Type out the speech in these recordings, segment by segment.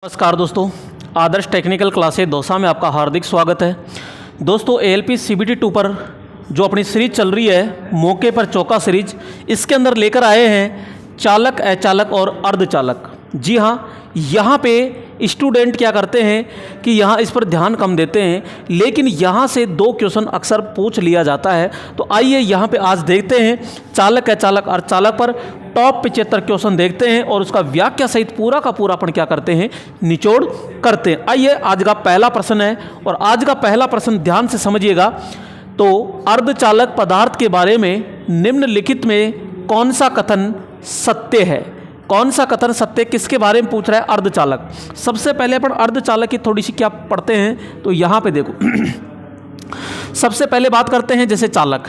नमस्कार दोस्तों, आदर्श technical classes Dausa में आपका हार्दिक स्वागत है। दोस्तों ALP CBT 2 पर जो अपनी सीरीज चल रही है मौके पर चौका सीरीज, इसके अंदर लेकर आए हैं चालक, अचालक और अर्धचालक। जी हाँ, यहाँ पे स्टूडेंट क्या करते हैं कि यहाँ इस पर ध्यान कम देते हैं, लेकिन यहाँ से 2 क्वेश्चन अक्सर पूछ लिया जाता है। तो आइए यहाँ पे आज देखते हैं चालक, अचालक, अर्धचालक पर टॉप 75 क्वेश्चन देखते हैं और उसका व्याख्या सहित पूरा का पूरा अपन क्या करते हैं, निचोड़ करते हैं। आइए, आज का पहला प्रश्न है और आज का पहला प्रश्न ध्यान से समझिएगा। तो अर्धचालक पदार्थ के बारे में निम्नलिखित में कौन सा कथन सत्य है? कौन सा कथन सत्य, किसके बारे में पूछ रहा है? अर्धचालक। सबसे पहले अपन अर्धचालक की थोड़ी सी क्या पढ़ते हैं, तो यहाँ पे देखो सबसे पहले बात करते हैं जैसे चालक।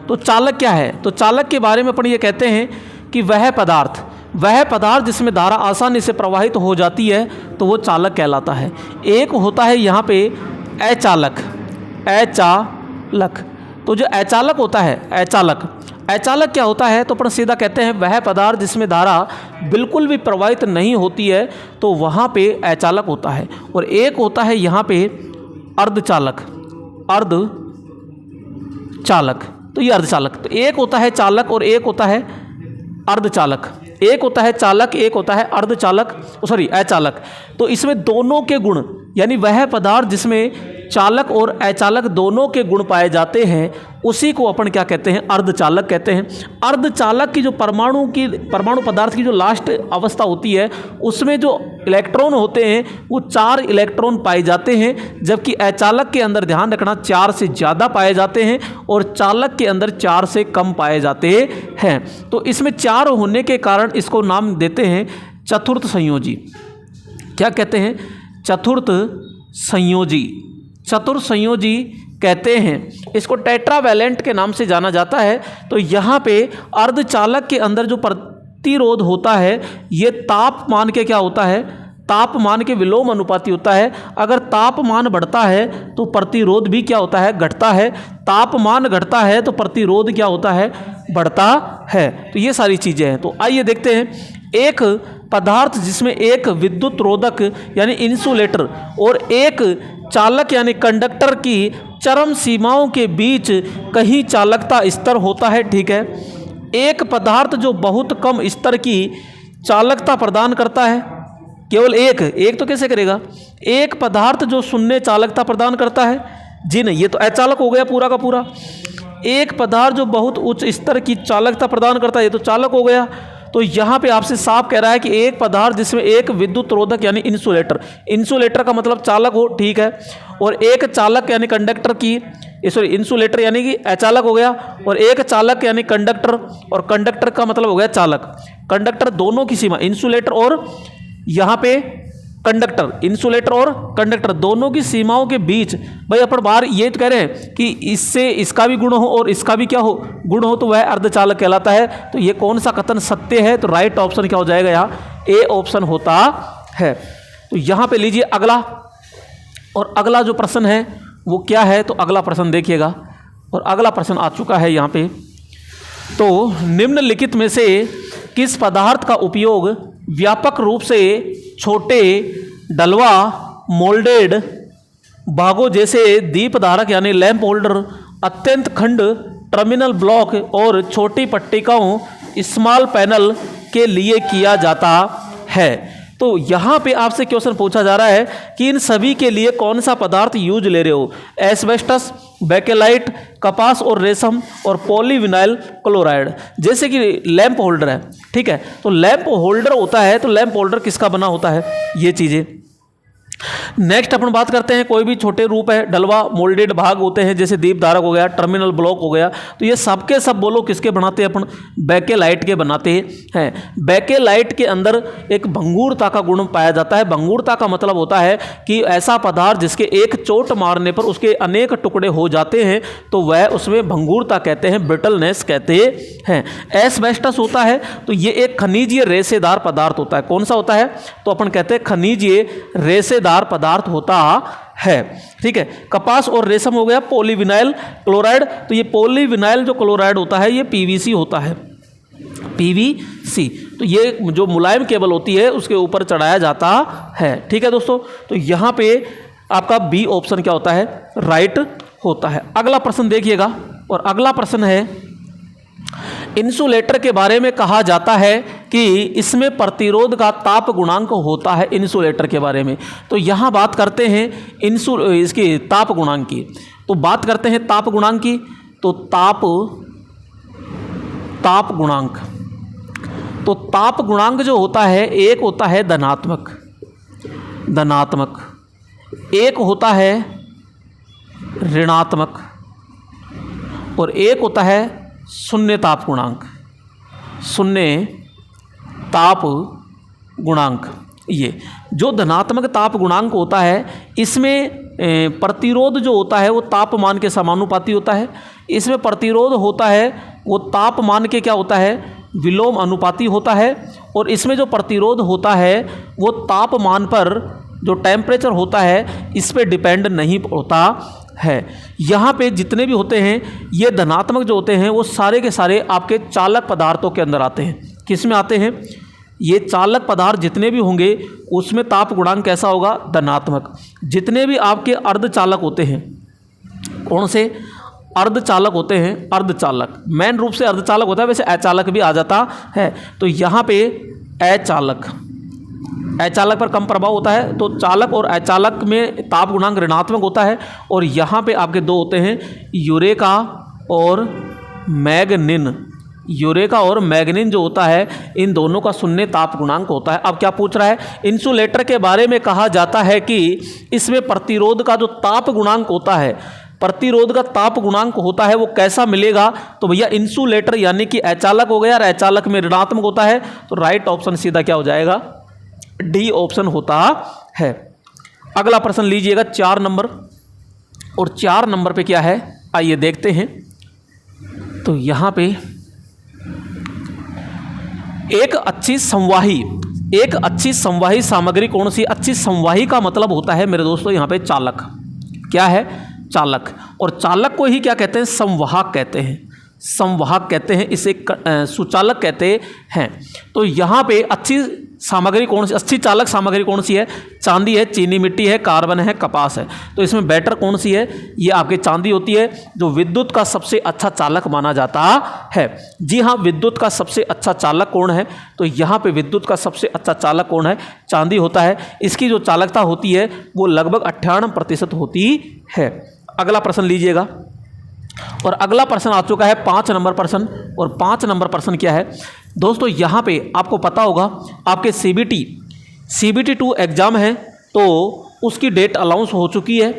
तो चालक क्या है? तो चालक के बारे में अपन ये कहते हैं कि वह पदार्थ जिसमें धारा आसानी से प्रवाहित हो जाती है तो वो चालक कहलाता है। एक होता है यहाँ पे अचालक। तो जो अचालक होता है, अचालक क्या होता है? तो अपन सीधा कहते हैं वह पदार्थ जिसमें धारा बिल्कुल भी प्रवाहित नहीं होती है तो वहाँ पे अचालक होता है। और एक होता है यहाँ पे अर्धचालक। तो ये अर्धचालक। तो एक होता है चालक और एक होता है अर्धचालक। एक होता है चालक, एक होता है अचालक। तो इसमें दोनों के गुण, यानी वह पदार्थ जिसमें चालक और अचालक दोनों के गुण पाए जाते हैं उसी को अपन क्या कहते हैं? अर्धचालक कहते हैं। अर्धचालक की जो परमाणु पदार्थ की जो लास्ट अवस्था होती है उसमें जो इलेक्ट्रॉन होते हैं वो 4 इलेक्ट्रॉन पाए जाते हैं, जबकि अचालक के अंदर ध्यान रखना 4 से ज़्यादा पाए जाते हैं और चालक के अंदर 4 से कम पाए जाते हैं। तो इसमें 4 होने के कारण इसको नाम देते हैं चतुर्थ संयोजी। क्या कहते हैं? चतुर्थ संयोजी कहते हैं। इसको टेट्रावैलेंट के नाम से जाना जाता है। तो यहाँ पे अर्धचालक के अंदर जो प्रतिरोध होता है ये तापमान के क्या होता है? तापमान के विलोम अनुपाती होता है। अगर तापमान बढ़ता है तो प्रतिरोध भी क्या होता है? घटता है। तापमान घटता है तो प्रतिरोध क्या होता है? बढ़ता है। तो ये सारी चीज़ें हैं। तो आइए देखते हैं, एक पदार्थ जिसमें एक विद्युत रोधक यानी इंसुलेटर और एक चालक यानी कंडक्टर की चरम सीमाओं के बीच कहीं चालकता स्तर होता है। ठीक है, एक पदार्थ जो बहुत कम स्तर की चालकता प्रदान करता है, केवल एक तो कैसे करेगा? एक पदार्थ जो शून्य चालकता प्रदान करता है, जी नहीं, ये तो अचालक हो गया पूरा का पूरा। एक पदार्थ जो बहुत उच्च स्तर की चालकता प्रदान करता है, ये तो चालक हो गया। तो यहाँ पे आपसे साफ कह रहा है कि एक पदार्थ जिसमें एक विद्युत रोधक यानी इंसुलेटर का मतलब चालक हो, ठीक है, और एक चालक यानी कंडक्टर की, इंसुलेटर यानी कि अचालक हो गया, और एक चालक यानी कंडक्टर, और कंडक्टर का मतलब हो गया चालक। कंडक्टर दोनों की सीमा, इंसुलेटर और यहाँ पे इंसुलेटर और कंडक्टर दोनों की सीमाओं के बीच, भाई अपन बाहर ये तो कह रहे हैं कि इससे इसका भी गुण हो और इसका भी क्या हो? गुण हो, तो वह अर्धचालक कहलाता है। तो ये कौन सा कथन सत्य है? तो राइट ऑप्शन क्या हो जाएगा? यहाँ ए ऑप्शन होता है। तो यहाँ पे लीजिए अगला, और अगला जो प्रश्न है वो क्या है? तो अगला प्रश्न देखिएगा, और अगला प्रश्न आ चुका है यहाँ पे। तो निम्नलिखित में से किस पदार्थ का उपयोग व्यापक रूप से छोटे डलवा मोल्डेड भागों जैसे दीप धारक यानी लैंप होल्डर, अत्यंत खंड टर्मिनल ब्लॉक और छोटी पट्टिकाओं स्मॉल पैनल के लिए किया जाता है? तो यहाँ पे आपसे क्वेश्चन पूछा जा रहा है कि इन सभी के लिए कौन सा पदार्थ यूज ले रहे हो? एस्बेस्टस, बेकेलाइट, कपास और रेशम और पॉलीविनाइल क्लोराइड। जैसे कि लैंप होल्डर है, ठीक है, तो लैंप होल्डर होता है, तो लैंप होल्डर किसका बना होता है? ये चीज़ें। नेक्स्ट अपन बात करते हैं, कोई भी छोटे रूप है, डलवा मोल्डेड भाग होते हैं जैसे दीप धारक हो गया, टर्मिनल ब्लॉक हो गया, तो ये सबके सब बोलो किसके बनाते हैं? अपन बेकेलाइट के बनाते हैं। बेकेलाइट के अंदर एक भंगुरता का गुण पाया जाता है। भंगुरता का मतलब होता है कि ऐसा पदार्थ जिसके एक चोट मारने पर उसके अनेक टुकड़े हो जाते हैं तो वह उसमें भंगुरता कहते हैं, ब्रिटलनेस कहते हैं। एस्बेस्टस होता है तो ये एक खनिजीय रेशेदार पदार्थ होता है। कौन सा होता है? तो अपन कहते हैं खनिजीय रेशेदार पदार्थ होता है। ठीक है, कपास और रेशम हो गया पॉलीविनाइल क्लोराइड। तो ये पॉलीविनाइल जो क्लोराइड होता है ये PVC होता है। PVC सी। तो ये जो मुलायम केबल होती है उसके ऊपर चढ़ाया जाता है। ठीक है दोस्तों, तो यहाँ पे आपका बी ऑप्शन क्या होता है, राइट होता है। अगला प्रश्न देखिएगा, और अगला प्रश्न है इंसुलेटर के बारे में कहा जाता है कि इसमें प्रतिरोध का ताप गुणांक होता है। इंसुलेटर के बारे में तो यहाँ बात करते हैं इसकी ताप गुणांक की। तो बात करते हैं ताप गुणांक की, तो ताप गुणांक, तो ताप गुणांक जो होता है, एक होता है धनात्मक, एक होता है ऋणात्मक, और एक होता है शून्य ताप गुणांक, शून्य ताप गुणांक। ये जो धनात्मक ताप गुणांक होता है, इसमें प्रतिरोध जो होता है वो तापमान के समानुपाती होता है। इसमें प्रतिरोध होता है वो तापमान के क्या होता है, विलोम अनुपाती होता है। और इसमें जो प्रतिरोध होता है वो तापमान पर, जो टेम्परेचर होता है, इस पे डिपेंड नहीं होता है। यहाँ पे जितने भी होते हैं ये धनात्मक जो होते हैं वो सारे के सारे आपके चालक पदार्थों के अंदर आते हैं। किस में आते हैं, ये चालक पदार्थ जितने भी होंगे उसमें ताप गुणांक कैसा होगा, धनात्मक। जितने भी आपके अर्धचालक होते हैं, कौन से अर्धचालक होते हैं, अर्धचालक मेन रूप से अर्धचालक होता है, वैसे अचालक भी आ जाता है। तो यहाँ पे अचालक पर कम प्रभाव होता है, तो चालक और अचालक में ताप गुणांक ऋणात्मक होता है। और यहाँ पे आपके दो होते हैं, यूरेका और मैग्नीन। यूरेका और मैग्नीन जो होता है, इन दोनों का शून्य ताप गुणांक होता है। अब क्या पूछ रहा है, इंसुलेटर के बारे में कहा जाता है कि इसमें प्रतिरोध का जो ताप गुणांक होता है, प्रतिरोध का ताप गुणांक होता है वो कैसा मिलेगा। तो भैया इंसुलेटर यानी कि अचालक हो गया, और अचालक में ऋणात्मक होता है। तो राइट ऑप्शन सीधा क्या हो जाएगा, डी ऑप्शन होता है। अगला प्रश्न लीजिएगा 4 नंबर, और 4 नंबर पे क्या है, आइए देखते हैं। तो यहाँ पे एक अच्छी संवाही सामग्री कौन सी। अच्छी संवाही का मतलब होता है मेरे दोस्तों यहाँ पे चालक। क्या है, चालक। और चालक को ही क्या कहते हैं, संवाहक कहते हैं, संवाहक कहते हैं, इसे सुचालक कहते हैं। तो यहाँ पे अच्छी सामग्री कौन सी, अच्छी चालक सामग्री कौन सी है, चांदी है, चीनी मिट्टी है, कार्बन है, कपास है। तो इसमें बेटर कौन सी है, ये आपकी चांदी होती है, जो विद्युत का सबसे अच्छा चालक माना जाता है। जी हाँ, विद्युत का सबसे अच्छा चालक कौन है, तो यहाँ पे विद्युत का सबसे अच्छा चालक कौन है, चांदी होता है। इसकी जो चालकता होती है वो लगभग 98% होती है। अगला प्रश्न लीजिएगा, और अगला प्रश्न आ चुका है 5 नंबर प्रश्न। और 5 नंबर प्रश्न क्या है दोस्तों, यहाँ पे आपको पता होगा आपके CBT 2 एग्ज़ाम है, तो उसकी डेट अनाउंस हो चुकी है।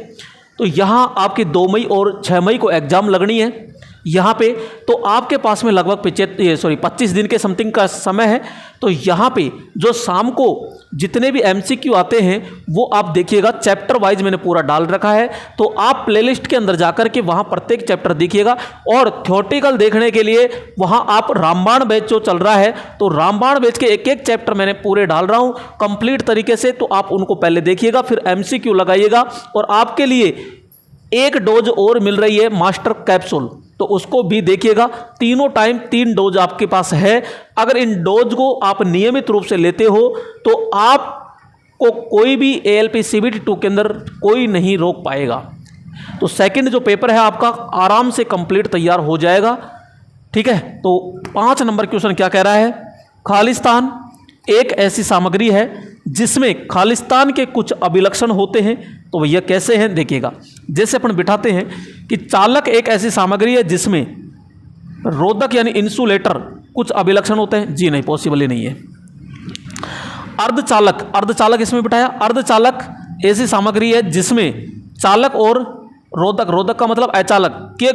तो यहाँ आपके 2 मई और 6 मई को एग्ज़ाम लगनी है यहाँ पे। तो आपके पास में लगभग 25 दिन के समथिंग का समय है। तो यहाँ पे जो शाम को जितने भी MCQ आते हैं वो आप देखिएगा, चैप्टर वाइज मैंने पूरा डाल रखा है। तो आप प्लेलिस्ट के अंदर जाकर के वहाँ प्रत्येक चैप्टर देखिएगा। और थ्योरेटिकल देखने के लिए वहाँ आप रामबाण बैच जो चल रहा है, तो रामबाण बैच के एक एक चैप्टर मैंने पूरे डाल रहा हूँ कंप्लीट तरीके से। तो आप उनको पहले देखिएगा, फिर MCQ लगाइएगा। और आपके लिए एक डोज और मिल रही है मास्टर कैप्सूल, तो उसको भी देखिएगा। तीनों टाइम 3 डोज आपके पास है। अगर इन डोज को आप नियमित रूप से लेते हो तो आपको कोई भी ALP CBT 2 के अंदर कोई नहीं रोक पाएगा। तो सेकंड जो पेपर है आपका आराम से कंप्लीट तैयार हो जाएगा। ठीक है, तो 5 नंबर क्वेश्चन क्या कह रहा है, खालिस्तान एक ऐसी सामग्री है जिसमें खालिस्तान के कुछ अभिलक्षण होते हैं। तो भैया कैसे हैं देखिएगा। जैसे अपन बिठाते हैं कि चालक एक ऐसी सामग्री है जिसमें रोधक यानी इंसुलेटर कुछ अभिलक्षण होते हैं। जी नहीं, पॉसिबल ही नहीं है। अर्धचालक इसमें बिठाया। अर्धचालक ऐसी सामग्री है जिसमें चालक और रोधक का मतलब अचालक के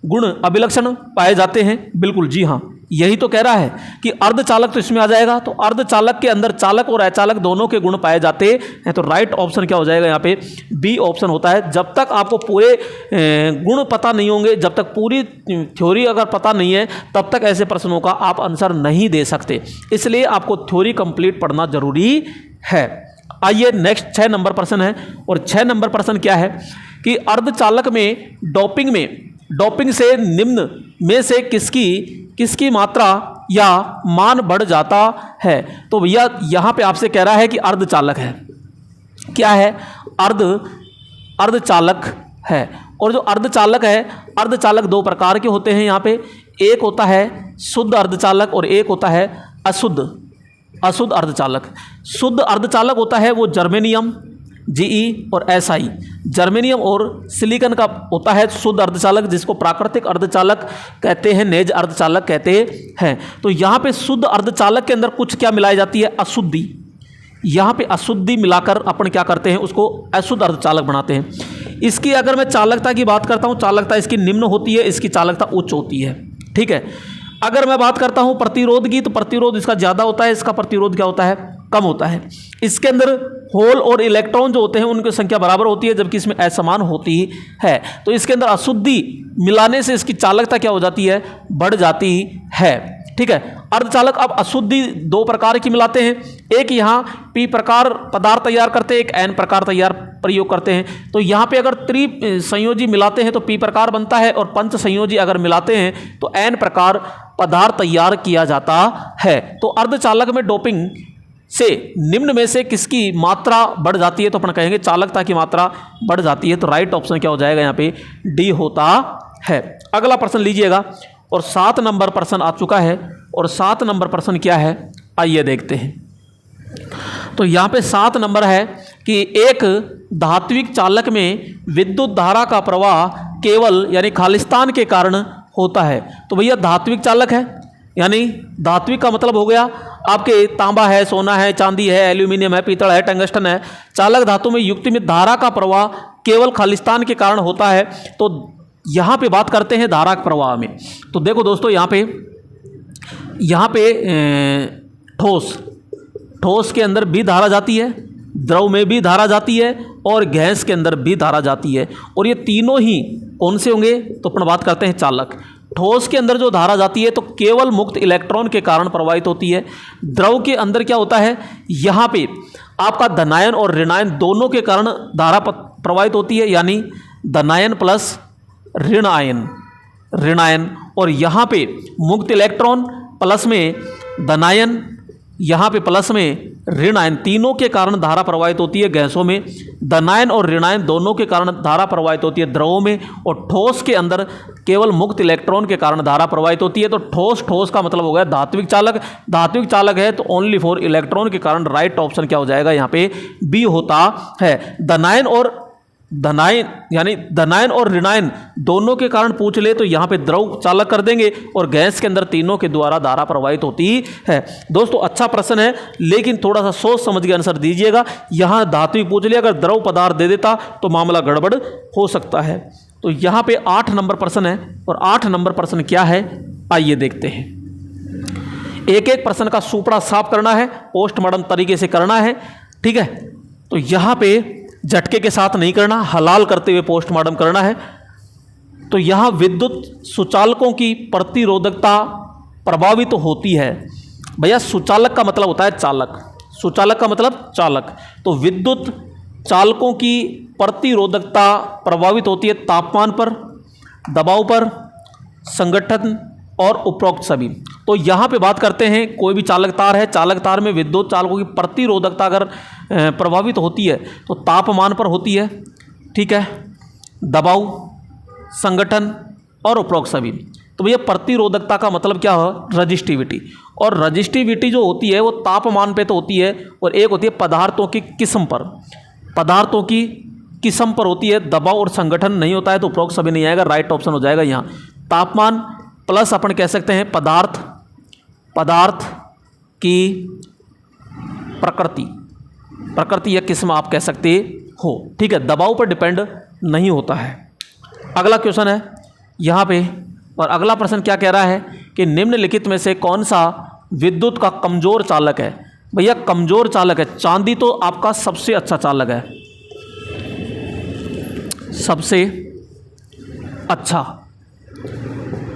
गुण अभिलक्षण पाए जाते हैं। बिल्कुल जी हाँ, यही तो कह रहा है कि अर्धचालक तो इसमें आ जाएगा। तो अर्धचालक के अंदर चालक और अचालक दोनों के गुण पाए जाते हैं। तो राइट ऑप्शन क्या हो जाएगा यहाँ पे, बी ऑप्शन होता है। जब तक आपको पूरे गुण पता नहीं होंगे, जब तक पूरी थ्योरी अगर पता नहीं है, तब तक ऐसे प्रश्नों का आप आंसर नहीं दे सकते। इसलिए आपको थ्योरी कंप्लीट पढ़ना जरूरी है। आइए नेक्स्ट 6 नंबर प्रश्न है। और 6 नंबर प्रश्न क्या है कि अर्धचालक में डोपिंग से निम्न में से किसकी मात्रा या मान बढ़ जाता है। तो भैया यहाँ पे आपसे कह रहा है कि अर्धचालक है। क्या है? अर्धचालक है। और जो अर्धचालक है, अर्धचालक दो प्रकार के होते हैं यहाँ पे। एक होता है शुद्ध अर्धचालक और एक होता है अशुद्ध अर्धचालक। शुद्ध अर्धचालक होता है वो जर्मेनियम जीई और एसआई, जर्मेनियम और सिलिकॉन का होता है शुद्ध अर्धचालक, जिसको प्राकृतिक अर्धचालक कहते हैं, नेज अर्धचालक कहते हैं। तो यहाँ पे शुद्ध अर्धचालक के अंदर कुछ क्या मिलाई जाती है? अशुद्धि। यहाँ पे अशुद्धि मिलाकर अपन क्या करते हैं? उसको अशुद्ध अर्धचालक बनाते हैं। इसकी अगर मैं चालकता की बात करता हूँ, चालकता इसकी निम्न होती है, इसकी चालकता उच्च होती है। ठीक है। अगर मैं बात करता हूँ प्रतिरोध की, तो प्रतिरोध इसका ज़्यादा होता है, इसका प्रतिरोध क्या होता है? कम होता है। इसके अंदर होल और इलेक्ट्रॉन जो होते हैं उनकी संख्या बराबर होती है, जबकि इसमें असमान होती है। तो इसके अंदर अशुद्धि मिलाने से इसकी चालकता क्या हो जाती है? बढ़ जाती है। ठीक है। अर्धचालक अब अशुद्धि दो प्रकार की मिलाते हैं। एक यहाँ पी प्रकार पदार्थ तैयार करते हैं, एक एन प्रकार तैयार प्रयोग करते हैं। तो यहाँ पे अगर संयोजी मिलाते हैं तो पी प्रकार बनता है, और पंच संयोजी अगर मिलाते हैं तो एन प्रकार पदार्थ तैयार किया जाता है। तो अर्धचालक में डोपिंग से निम्न में से किसकी मात्रा बढ़ जाती है? तो अपन कहेंगे चालकता की मात्रा बढ़ जाती है। तो राइट ऑप्शन क्या हो जाएगा? यहाँ पे डी होता है। अगला प्रश्न लीजिएगा, और 7 नंबर प्रश्न आ चुका है। और 7 नंबर प्रश्न क्या है, आइए देखते हैं। तो यहाँ पे 7 नंबर है कि एक धात्विक चालक में विद्युत धारा का प्रवाह केवल यानी खालिस्तान के कारण होता है। तो भैया धात्विक चालक है, यानी धात्विक का मतलब हो गया आपके तांबा है, सोना है, चांदी है, एल्यूमिनियम है, पीतल है, टंगस्टन है। चालक धातु में युक्ति में धारा का प्रवाह केवल खालिस्तान के कारण होता है। तो यहाँ पे बात करते हैं धारा के प्रवाह में। तो देखो दोस्तों, यहाँ पे ठोस के अंदर भी धारा जाती है, द्रव में भी धारा जाती है, और गैस के अंदर भी धारा जाती है। और ये तीनों ही कौन से होंगे? तो अपन बात करते हैं चालक। ठोस के अंदर जो धारा जाती है तो केवल मुक्त इलेक्ट्रॉन के कारण प्रवाहित होती है। द्रव के अंदर क्या होता है? यहाँ पे आपका धनायन और ऋणायन दोनों के कारण धारा प्रवाहित होती है, यानी धनायन प्लस ऋणायन। और यहाँ पे मुक्त इलेक्ट्रॉन प्लस में धनायन, यहाँ पे प्लस में ऋणायन, तीनों के कारण धारा प्रवाहित होती है गैसों में। धनायन और ऋणायन दोनों के कारण धारा प्रवाहित होती है द्रवों में। और ठोस के अंदर केवल मुक्त इलेक्ट्रॉन के कारण धारा प्रवाहित होती है। तो ठोस का मतलब हो गया धात्विक चालक। धात्विक चालक है तो ओनली फॉर इलेक्ट्रॉन के कारण राइट ऑप्शन क्या हो जाएगा? यहाँ पे बी होता है। धनायन और ऋणायन दोनों के कारण पूछ ले तो यहाँ पे द्रव चालक कर देंगे, और गैस के अंदर तीनों के द्वारा धारा प्रवाहित होती है। दोस्तों अच्छा प्रश्न है, लेकिन थोड़ा सा सोच समझ के आंसर दीजिएगा। यहाँ धात्विक पूछ लिया, अगर द्रव पदार्थ दे देता तो मामला गड़बड़ हो सकता है। तो यहाँ पे 8 नंबर प्रश्न है, और 8 नंबर प्रश्न क्या है, आइए देखते हैं। एक एक प्रश्न का सुपड़ा साफ करना है, पोस्टमार्टम तरीके से करना है। ठीक है। तो यहाँ पे झटके के साथ नहीं करना, हलाल करते हुए पोस्टमार्टम करना है। तो यहाँ विद्युत सुचालकों की प्रतिरोधकता प्रभावित होती है। भैया सुचालक का मतलब होता है चालक, सुचालक का मतलब चालक। तो विद्युत चालकों की प्रतिरोधकता प्रभावित होती है तापमान पर, दबाव पर, संगठन और उपरोक्त सभी। तो यहाँ पे बात करते हैं, कोई भी चालक तार है, चालक तार में विद्युत चालकों की प्रतिरोधकता अगर प्रभावित होती है तो तापमान पर होती है। ठीक है। दबाव, संगठन और उपरोक्त सभी। तो भैया प्रतिरोधकता का मतलब क्या है? रजिस्टिविटी। और रजिस्टिविटी जो होती है वो तापमान पे तो होती है, और एक होती है पदार्थों की किस्म पर। पदार्थों की किस्म पर होती है, दबाव और संगठन नहीं होता है तो उपरोक्त सभी नहीं आएगा। राइट ऑप्शन हो जाएगा यहाँ तापमान प्लस अपन कह सकते हैं पदार्थ की प्रकृति या किस्म आप कह सकते हो। ठीक है। दबाव पर डिपेंड नहीं होता है। अगला क्वेश्चन है यहाँ पे, और अगला प्रश्न क्या कह रहा है कि निम्नलिखित में से कौन सा विद्युत का कमजोर चालक है? भैया कमजोर चालक है चांदी, तो आपका सबसे अच्छा चालक है,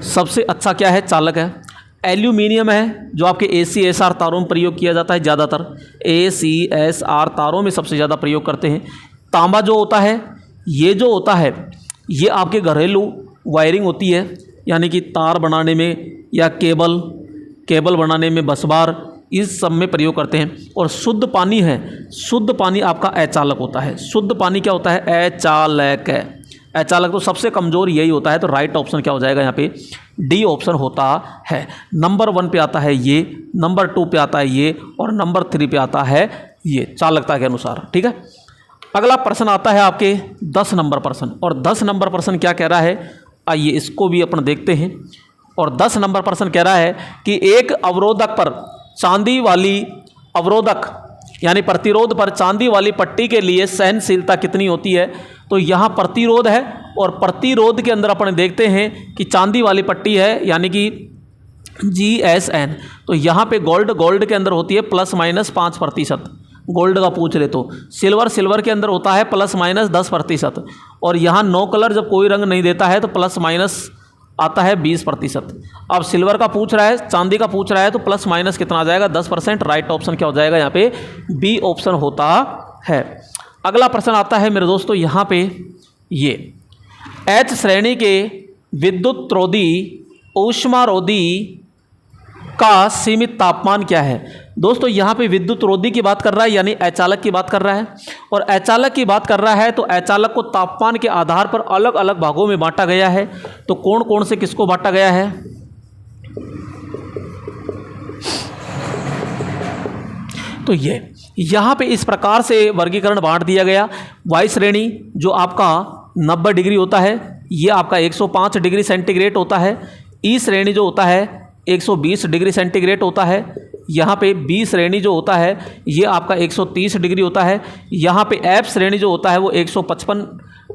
सबसे अच्छा क्या है? चालक है। एल्यूमिनियम है जो आपके ACSR तारों में प्रयोग किया जाता है, ज़्यादातर ACSR तारों में सबसे ज़्यादा प्रयोग करते हैं। तांबा जो होता है, ये जो होता है ये आपके घरेलू वायरिंग होती है, यानी कि तार बनाने में या केबल केबल बनाने में, बस बार, इस सब में प्रयोग करते हैं। और शुद्ध पानी है, शुद्ध पानी आपका अचालक होता है। शुद्ध पानी क्या होता है? अचालक है। अचालक तो सबसे कमज़ोर यही होता है, तो राइट ऑप्शन क्या हो जाएगा यहाँ पे? डी ऑप्शन होता है। नंबर 1 पे आता है ये, नंबर 2 पे आता है ये, और नंबर 3 पे आता है ये, चालकता के अनुसार। ठीक है, अगला प्रश्न आता है आपके 10 नंबर प्रश्न। और 10 नंबर प्रश्न क्या कह रहा है, आइए इसको भी अपन देखते हैं। और 10 नंबर प्रश्न कह रहा है कि एक अवरोधक पर चांदी वाली अवरोधक यानी प्रतिरोध पर चांदी वाली पट्टी के लिए सहनशीलता कितनी होती है? तो यहाँ प्रतिरोध है, और प्रतिरोध के अंदर अपन देखते हैं कि चांदी वाली पट्टी है यानी कि GSN। तो यहाँ पे गोल्ड के अंदर होती है ±5%। गोल्ड का पूछ रहे तो सिल्वर के अंदर होता है ±10%। और यहाँ नो कलर जब कोई रंग नहीं देता है तो प्लस माइनस आता है 20%। अब सिल्वर का पूछ रहा है, चांदी का पूछ रहा है, तो प्लस माइनस कितना आ जाएगा? 10%। राइट ऑप्शन क्या हो जाएगा यहाँ पे? बी ऑप्शन होता है। अगला प्रश्न आता है मेरे दोस्तों यहाँ पे ये, H श्रेणी के विद्युत रोधी ऊष्मारोधी का सीमित तापमान क्या है? दोस्तों यहाँ पे विद्युत रोधी की बात कर रहा है यानी अचालक की बात कर रहा है। और अचालक की बात कर रहा है तो अचालक को तापमान के आधार पर अलग अलग भागों में बांटा गया है। तो कौन कौन से किसको बांटा गया है? तो ये यहाँ पे इस प्रकार से वर्गीकरण बांट दिया गया। वाई श्रेणी जो आपका 90 डिग्री होता है, ये आपका 105 डिग्री सेंटीग्रेड होता है। ई श्रेणी जो होता है 120 डिग्री सेंटीग्रेड होता है। यहाँ पे बी श्रेणी जो होता है ये आपका 130 डिग्री होता है। यहाँ पे एफ श्रेणी जो होता है वो 155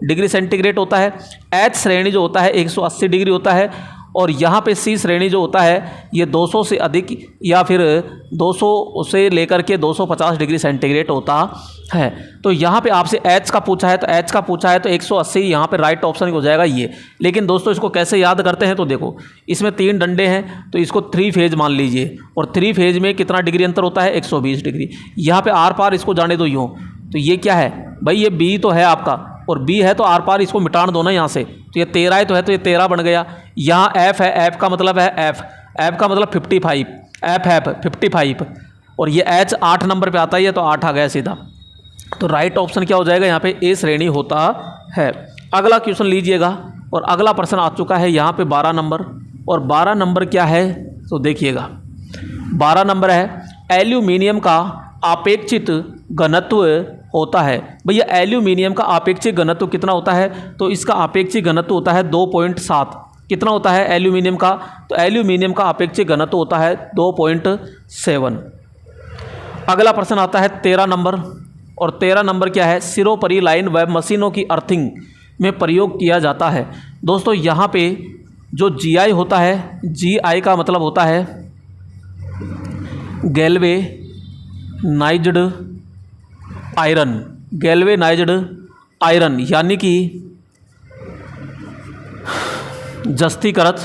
डिग्री सेंटीग्रेड होता है। एच श्रेणी जो होता है 180 डिग्री होता है। और यहाँ पे सी श्रेणी जो होता है ये 200 से अधिक या फिर 200 से लेकर के 250 डिग्री सेंटीग्रेड होता है। तो यहाँ पे आपसे एच का पूछा है, तो एच का पूछा है तो 180 यहाँ पे राइट ऑप्शन हो जाएगा ये। लेकिन दोस्तों इसको कैसे याद करते हैं? तो देखो इसमें 3 डंडे हैं तो इसको 3 फेज मान लीजिए, और 3 फेज में कितना डिग्री अंतर होता है? 120 डिग्री। यहाँ पे आर पार इसको जाने दो यूँ, तो ये क्या है भाई? ये बी तो है आपका, और बी है तो आर पार इसको मिटान दो ना यहाँ से, तो ये 13 है, तो ये 13 बन गया। यहाँ एफ है, एफ का मतलब है एफ का मतलब 55, एफ 55। और ये एच 8 नंबर पे आता है, तो 8 आ गया सीधा। तो राइट ऑप्शन क्या हो जाएगा यहाँ पे? ए श्रेणी होता है। अगला क्वेश्चन लीजिएगा, और अगला प्रश्न आ चुका है यहाँ पे 12 नंबर। और 12 नंबर क्या है तो देखिएगा, 12 नंबर है एल्यूमिनियम का अपेक्षित घनत्व होता है। भैया एल्यूमिनियम का अपेक्षित घनत्व कितना होता है? तो इसका अपेक्षित घनत्व होता है 2.7। कितना होता है एल्यूमिनियम का? तो एल्यूमिनियम का अपेक्षित घनत्व होता है 2.7। अगला प्रश्न आता है 13 नंबर। और 13 नंबर क्या है? सिरोपरी लाइन व मशीनों की अर्थिंग में प्रयोग किया जाता है। दोस्तों यहाँ पे जो GI होता है, GI का मतलब होता है गैल्वेनाइज्ड आयरन, गैल्वेनाइज्ड आयरन यानी कि जस्तीकृत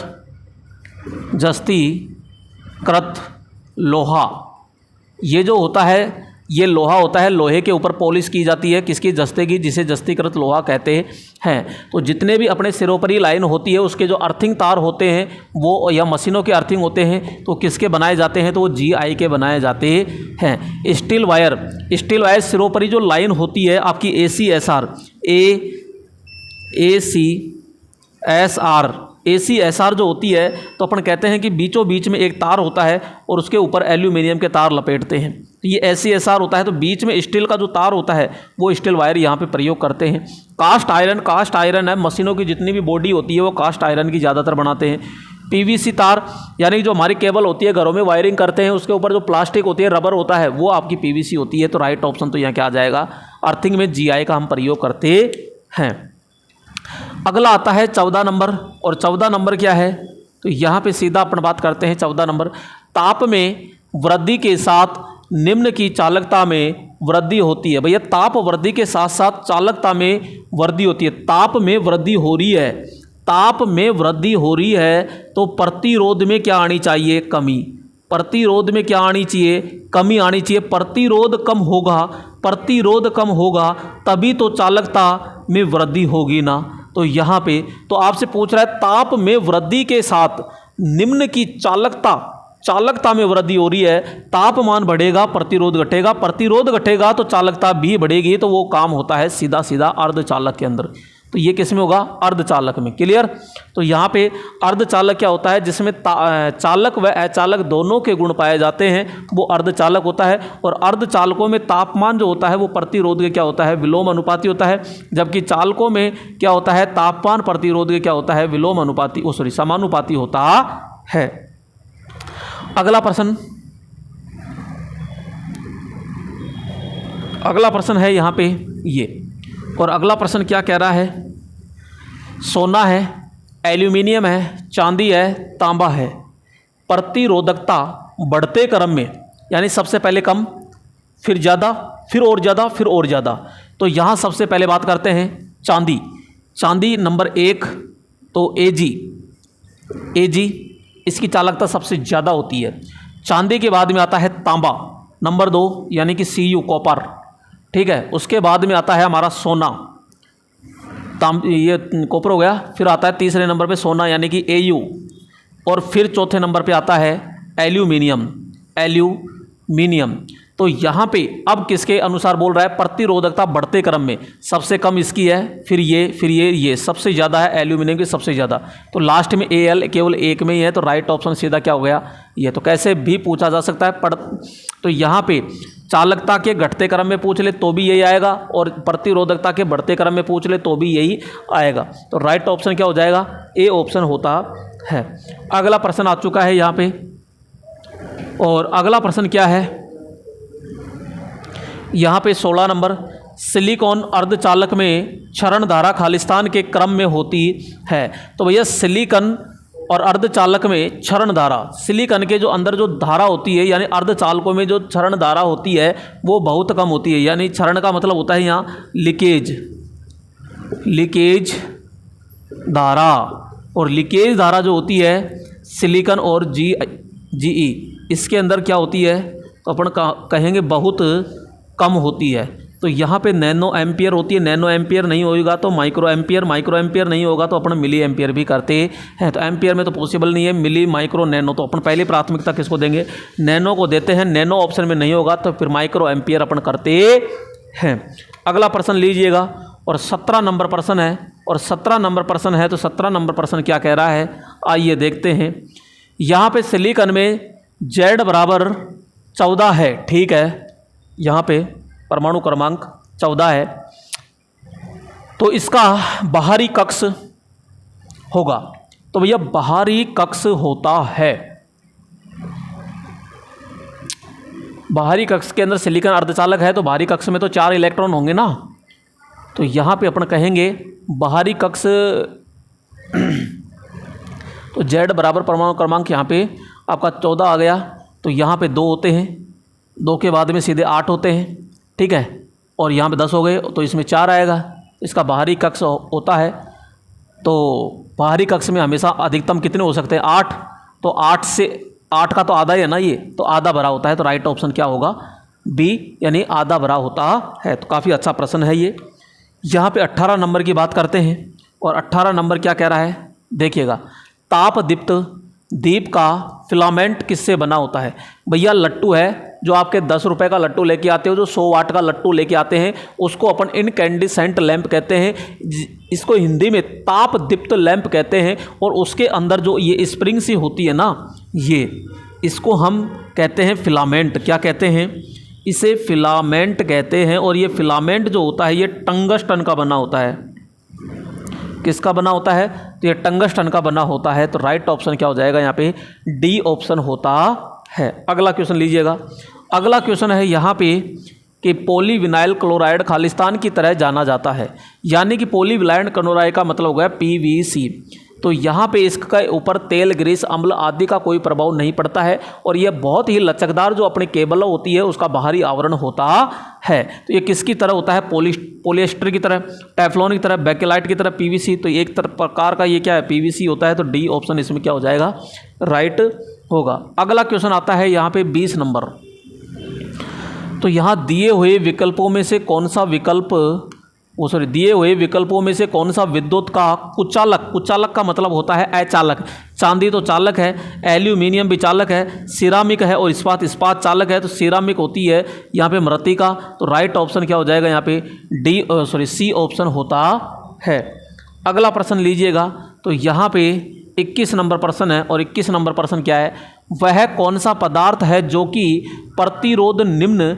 लोहा। ये जो होता है ये लोहा होता है, लोहे के ऊपर पॉलिश की जाती है, किसकी? जस्ते की, जिसे जस्तीकृत लोहा कहते हैं। तो जितने भी अपने सिरोपरी लाइन होती है उसके जो अर्थिंग तार होते हैं वो, या मशीनों के अर्थिंग होते हैं, तो किसके बनाए जाते हैं? तो वो GI के बनाए जाते हैं। स्टील वायर सिरोपरी जो लाइन होती है आपकी ACSR जो होती है, तो अपन कहते हैं कि बीचों बीच में एक तार होता है और उसके ऊपर एल्यूमिनियम के तार लपेटते हैं, तो ये ACSR होता है। तो बीच में स्टील का जो तार होता है वो स्टील वायर यहाँ पे प्रयोग करते हैं। कास्ट आयरन है, मशीनों की जितनी भी बॉडी होती है वो कास्ट आयरन की ज़्यादातर बनाते हैं। PVC तार यानी जो हमारी केबल होती है, घरों में वायरिंग करते हैं, उसके ऊपर जो प्लास्टिक होती है, रबर होता है, वो आपकी PVC होती है। तो राइट ऑप्शन तो यहाँ क्या आ जाएगा? अर्थिंग में GI का हम प्रयोग करते हैं। अगला आता है 14 नंबर। और 14 नंबर क्या है? तो यहाँ पे सीधा अपन बात करते हैं 14 नंबर। ताप में वृद्धि के साथ निम्न की चालकता में वृद्धि होती है। भैया ताप वृद्धि के साथ साथ चालकता में वृद्धि होती है। ताप में वृद्धि हो रही है, ताप में वृद्धि हो रही है तो प्रतिरोध में क्या आनी चाहिए? कमी। प्रतिरोध में क्या आनी चाहिए? कमी आनी चाहिए। प्रतिरोध कम होगा तभी तो चालकता में वृद्धि होगी ना। तो यहाँ पे तो आपसे पूछ रहा है ताप में वृद्धि के साथ निम्न की चालकता में वृद्धि हो रही है, तापमान बढ़ेगा, प्रतिरोध घटेगा, प्रतिरोध घटेगा तो चालकता भी बढ़ेगी, तो वो काम होता है सीधा सीधा अर्धचालक के अंदर। तो ये किस में होगा? अर्धचालक में। क्लियर? तो यहाँ पे अर्धचालक क्या होता है? जिसमें चालक व अचालक दोनों के गुण पाए जाते हैं, वो अर्धचालक होता है। और अर्धचालकों में तापमान जो होता है वो प्रतिरोध के क्या होता है? विलोम अनुपाती होता है। जबकि चालकों में क्या होता है? तापमान प्रतिरोध के क्या होता है? विलोम अनुपाती, समानुपाती होता है। अगला प्रश्न है यहाँ पे ये, और अगला प्रश्न क्या कह रहा है? सोना है, एल्यूमिनियम है, चांदी है, तांबा है, प्रतिरोधकता बढ़ते क्रम में, यानी सबसे पहले कम, फिर ज़्यादा, फिर और ज़्यादा, फिर और ज़्यादा। तो यहाँ सबसे पहले बात करते हैं चांदी। चांदी नंबर 1 तो Ag, इसकी चालकता सबसे ज़्यादा होती है। चांदी के बाद में आता है तांबा नंबर 2, यानी कि Cu, कॉपर। ठीक है, उसके बाद में आता है हमारा सोना, ये कॉपर हो गया। फिर आता है तीसरे नंबर पे सोना यानी कि Au, और फिर चौथे नंबर पे आता है एल्यूमिनियम। तो यहाँ पे अब किसके अनुसार बोल रहा है? प्रतिरोधकता बढ़ते क्रम में सबसे कम इसकी है, फिर ये सबसे ज़्यादा है एल्यूमिनियम की, सबसे ज़्यादा। तो लास्ट में Al केवल एक में ही है, तो राइट ऑप्शन सीधा क्या हो गया? ये। तो कैसे भी पूछा जा सकता है तो यहाँ पे चालकता के घटते क्रम में पूछ ले तो भी यही आएगा, और प्रतिरोधकता के बढ़ते क्रम में पूछ ले तो भी यही आएगा। तो राइट ऑप्शन क्या हो जाएगा? ए ऑप्शन होता है। अगला प्रश्न आ चुका है यहाँ पे, और अगला प्रश्न क्या है यहाँ पे 16 नंबर, सिलिकॉन अर्धचालक में क्षरण धारा खालिस्तान के क्रम में होती है। तो भैया सिलिकॉन और अर्धचालक में क्षरण धारा, सिलिकॉन के जो अंदर जो धारा होती है, यानी अर्धचालकों में जो क्षरण धारा होती है वो बहुत कम होती है। यानी क्षरण का मतलब होता है यहाँ लीकेज धारा, और लीकेज धारा जो होती है सिलिकॉन और Ge, इसके अंदर क्या होती है? तो अपन कहेंगे बहुत कम होती है। तो यहाँ पे नैनो एम्पियर होती है, नैनो एम्पियर नहीं होगा तो माइक्रो एम्पियर नहीं होगा तो अपन मिली एम्पियर भी करते हैं। तो एम्पियर में तो पॉसिबल नहीं है, मिली, माइक्रो, नैनो। तो अपन पहले प्राथमिकता किसको देंगे? नैनो को देते हैं। नैनो ऑप्शन में नहीं होगा तो फिर माइक्रो एम्पियर अपन करते हैं। अगला प्रश्न लीजिएगा, और 17 नंबर प्रश्न है, और 17 नंबर प्रश्न है। तो 17 नंबर प्रश्न क्या कह रहा है, आइए देखते हैं। यहाँ पे सिलिकॉन में Z बराबर 14 है। ठीक है, यहाँ पे परमाणु क्रमांक 14 है, तो इसका बाहरी कक्ष होगा। तो भैया बाहरी कक्ष होता है, बाहरी कक्ष के अंदर सिलिकॉन अर्धचालक है, तो बाहरी कक्ष में तो 4 इलेक्ट्रॉन होंगे ना। तो यहाँ पे अपन कहेंगे बाहरी कक्ष, तो Z बराबर परमाणु क्रमांक यहाँ पे आपका 14 आ गया। तो यहाँ पे 2 होते हैं, 2 के बाद में सीधे 8 होते हैं। ठीक है, और यहाँ पे 10 हो गए, तो इसमें 4 आएगा। इसका बाहरी कक्ष होता है। तो बाहरी कक्ष में हमेशा अधिकतम कितने हो सकते हैं? 8। तो 8 का तो आधा ही है ना ये, तो आधा भरा होता है। तो राइट ऑप्शन क्या होगा? बी, यानी आधा भरा होता है। तो काफ़ी अच्छा प्रश्न है ये। यहाँ पे 18 नंबर की बात करते हैं, और 18 नंबर क्या कह रहा है देखिएगा। ताप दीप्त दीप का फिलामेंट किससे बना होता है? भैया लट्टू है, जो आपके 10 रुपये का लट्टू लेके आते हो, जो 100 वाट का लट्टू लेके आते हैं, उसको अपन इनकैंडिसेंट लैंप कहते हैं। इसको हिंदी में ताप दीप्त लैंप कहते हैं। और उसके अंदर जो ये स्प्रिंग सी होती है ना, ये इसको हम कहते हैं फिलामेंट। क्या कहते हैं? इसे फिलामेंट कहते हैं। और ये फिलामेंट जो होता है ये टंगस्टन का बना होता है। किसका बना होता है? तो ये टंगस्टन का बना होता है। तो राइट ऑप्शन क्या हो जाएगा यहाँ पे? डी ऑप्शन होता है। अगला क्वेश्चन लीजिएगा। अगला क्वेश्चन है यहाँ पे कि पॉलीविनाइल क्लोराइड खालिस्तान की तरह जाना जाता है, यानी कि पॉलीविनाइल क्लोराइड का मतलब हो गया PVC। तो यहाँ पे इसका ऊपर तेल, ग्रीस, अम्ल आदि का कोई प्रभाव नहीं पड़ता है, और यह बहुत ही लचकदार जो अपनी केबल होती है उसका बाहरी आवरण होता है। तो ये किसकी तरह होता है? पॉलिएस्टर की तरह, टेफ्लॉन की तरह, बेकेलाइट की तरह PVC। तो एक प्रकार का ये क्या है? PVC होता है। तो डी ऑप्शन इसमें क्या हो जाएगा? राइट होगा। अगला क्वेश्चन आता है यहाँ पे 20 नंबर। तो यहाँ दिए हुए विकल्पों में से कौन सा विकल्प दिए हुए विकल्पों में से कौन सा विद्युत का कुचालक, कुचालक का मतलब होता है अचालक, चांदी तो चालक है, एल्यूमिनियम भी चालक है, सिरामिक है और इस्पात, इस्पात चालक है, तो सिरामिक होती है यहाँ पे मृत्तिका। तो राइट ऑप्शन क्या हो जाएगा यहाँ पे सी ऑप्शन होता है। अगला प्रश्न लीजिएगा, तो यहाँ पे 21 नंबर प्रश्न है और 21 नंबर प्रश्न क्या है, वह कौन सा पदार्थ है जो कि प्रतिरोध निम्न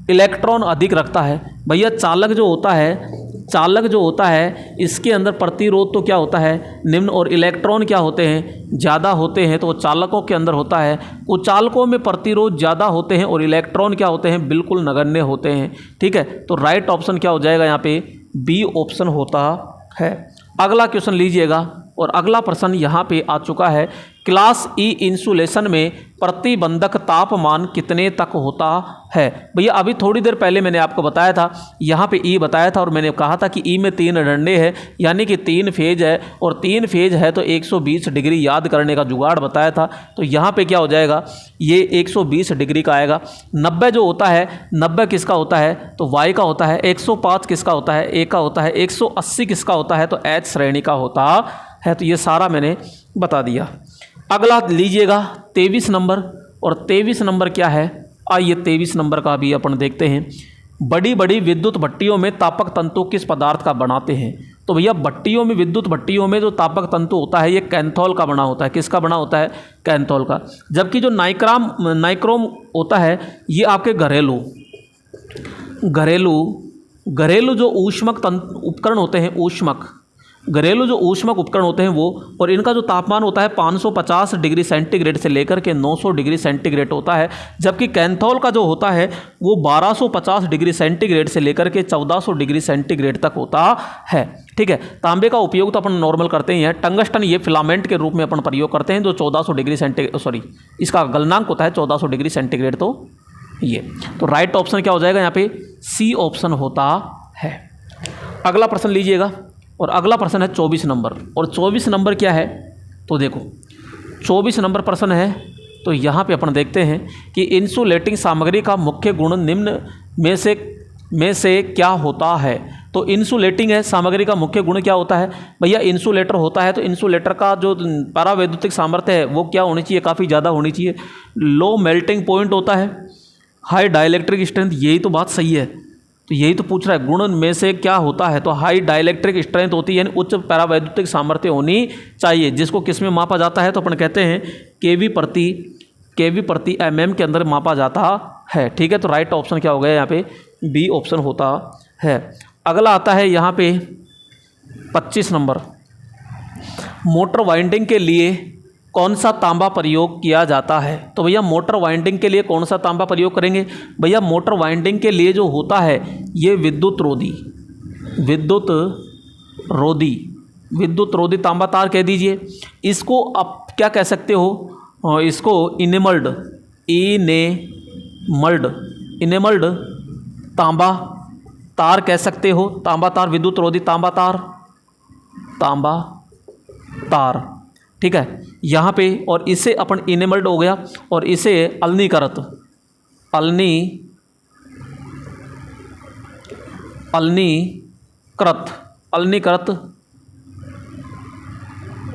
इलेक्ट्रॉन अधिक रखता है। भैया चालक जो होता है इसके अंदर प्रतिरोध तो क्या होता है निम्न, और इलेक्ट्रॉन क्या होते हैं ज़्यादा होते हैं, तो वो चालकों के अंदर होता है। कुचालकों में प्रतिरोध ज़्यादा होते हैं और इलेक्ट्रॉन क्या होते हैं बिल्कुल नगण्य होते हैं। ठीक है, तो राइट ऑप्शन क्या हो जाएगा यहाँ पे बी ऑप्शन होता है। अगला क्वेश्चन लीजिएगा, और अगला प्रश्न यहाँ पे आ चुका है, क्लास ई इंसुलेशन में प्रतिबंधक तापमान कितने तक होता है। भैया अभी थोड़ी देर पहले मैंने आपको बताया था, यहाँ पे ई बताया था और मैंने कहा था कि ई में 3 डंडे हैं, यानी कि 3 फेज है, और 3 फेज है तो 120 डिग्री याद करने का जुगाड़ बताया था। तो यहाँ पे क्या हो जाएगा, ये 120 डिग्री का आएगा। 90 जो होता है, 90 किसका होता है तो वाई का होता है, 105 किसका होता है ए का होता है, 180 किसका होता है तो एच श्रेणी का होता है। तो ये सारा मैंने बता दिया। अगला लीजिएगा 23 नंबर, और 23 नंबर क्या है, आइए 23 नंबर का भी अपन देखते हैं। बड़ी बड़ी विद्युत भट्टियों में तापक तंतु किस पदार्थ का बनाते हैं। तो भैया भट्टियों में, विद्युत भट्टियों में जो तापक तंतु होता है ये कैंथोल का बना होता है। किसका बना होता है, कैंथोल का। जबकि जो नाइक्रोम होता है ये आपके घरेलू जो ऊष्मक उपकरण होते हैं, घरेलू जो ऊष्मक उपकरण होते हैं वो, और इनका जो तापमान होता है 550 डिग्री सेंटीग्रेड से लेकर के 900 डिग्री सेंटीग्रेड होता है। जबकि कैंथोल का जो होता है वो 1250 डिग्री सेंटीग्रेड से लेकर के 1400 डिग्री सेंटीग्रेड तक होता है। ठीक है, तांबे का उपयोग तो अपन नॉर्मल करते ही हैं। टंगस्टन ये फिलामेंट के रूप में अपन प्रयोग करते हैं, जो 1400 डिग्री सेंटीग्रेड, इसका गलनांक होता है 1400 डिग्री सेंटीग्रेड। तो ये तो राइट ऑप्शन क्या हो जाएगा यहाँ पे सी ऑप्शन होता है। अगला प्रश्न लीजिएगा, और अगला प्रश्न है 24 नंबर, और 24 नंबर क्या है तो देखो 24 नंबर प्रश्न है। तो यहाँ पे अपन देखते हैं कि इंसुलेटिंग सामग्री का मुख्य गुण निम्न में से क्या होता है। तो इंसुलेटिंग है सामग्री का मुख्य गुण क्या होता है। भैया इंसुलेटर होता है तो इंसुलेटर का जो परावैद्युतिक सामर्थ्य है वो क्या होनी चाहिए, काफ़ी ज़्यादा होनी चाहिए। लो मेल्टिंग पॉइंट होता है, हाई डाइलेक्ट्रिक स्ट्रेंथ, यही तो बात सही है। तो यही तो पूछ रहा है गुण में से क्या होता है, तो हाई डाइलेक्ट्रिक स्ट्रेंथ होती है, यानी उच्च परावैद्युतिक सामर्थ्य होनी चाहिए, जिसको किस में मापा जाता है तो अपन कहते हैं केवी प्रति mm के अंदर मापा जाता है। ठीक है, तो राइट ऑप्शन क्या हो गया यहाँ पे बी ऑप्शन होता है। अगला आता है यहाँ पे 25 नंबर, मोटर वाइंडिंग के लिए कौन सा तांबा प्रयोग किया जाता है। तो भैया मोटर वाइंडिंग के लिए कौन सा तांबा प्रयोग करेंगे। भैया मोटर वाइंडिंग के लिए जो होता है ये विद्युत रोधी तांबा तार कह दीजिए। इसको आप क्या कह सकते हो, इसको इनेमल्ड तांबा तार कह सकते हो। तांबा तार, विद्युत रोधी तांबा तार। ठीक है, यहाँ पे, और इसे अपन इनेमल्ड हो गया, और इसे अलनीकृत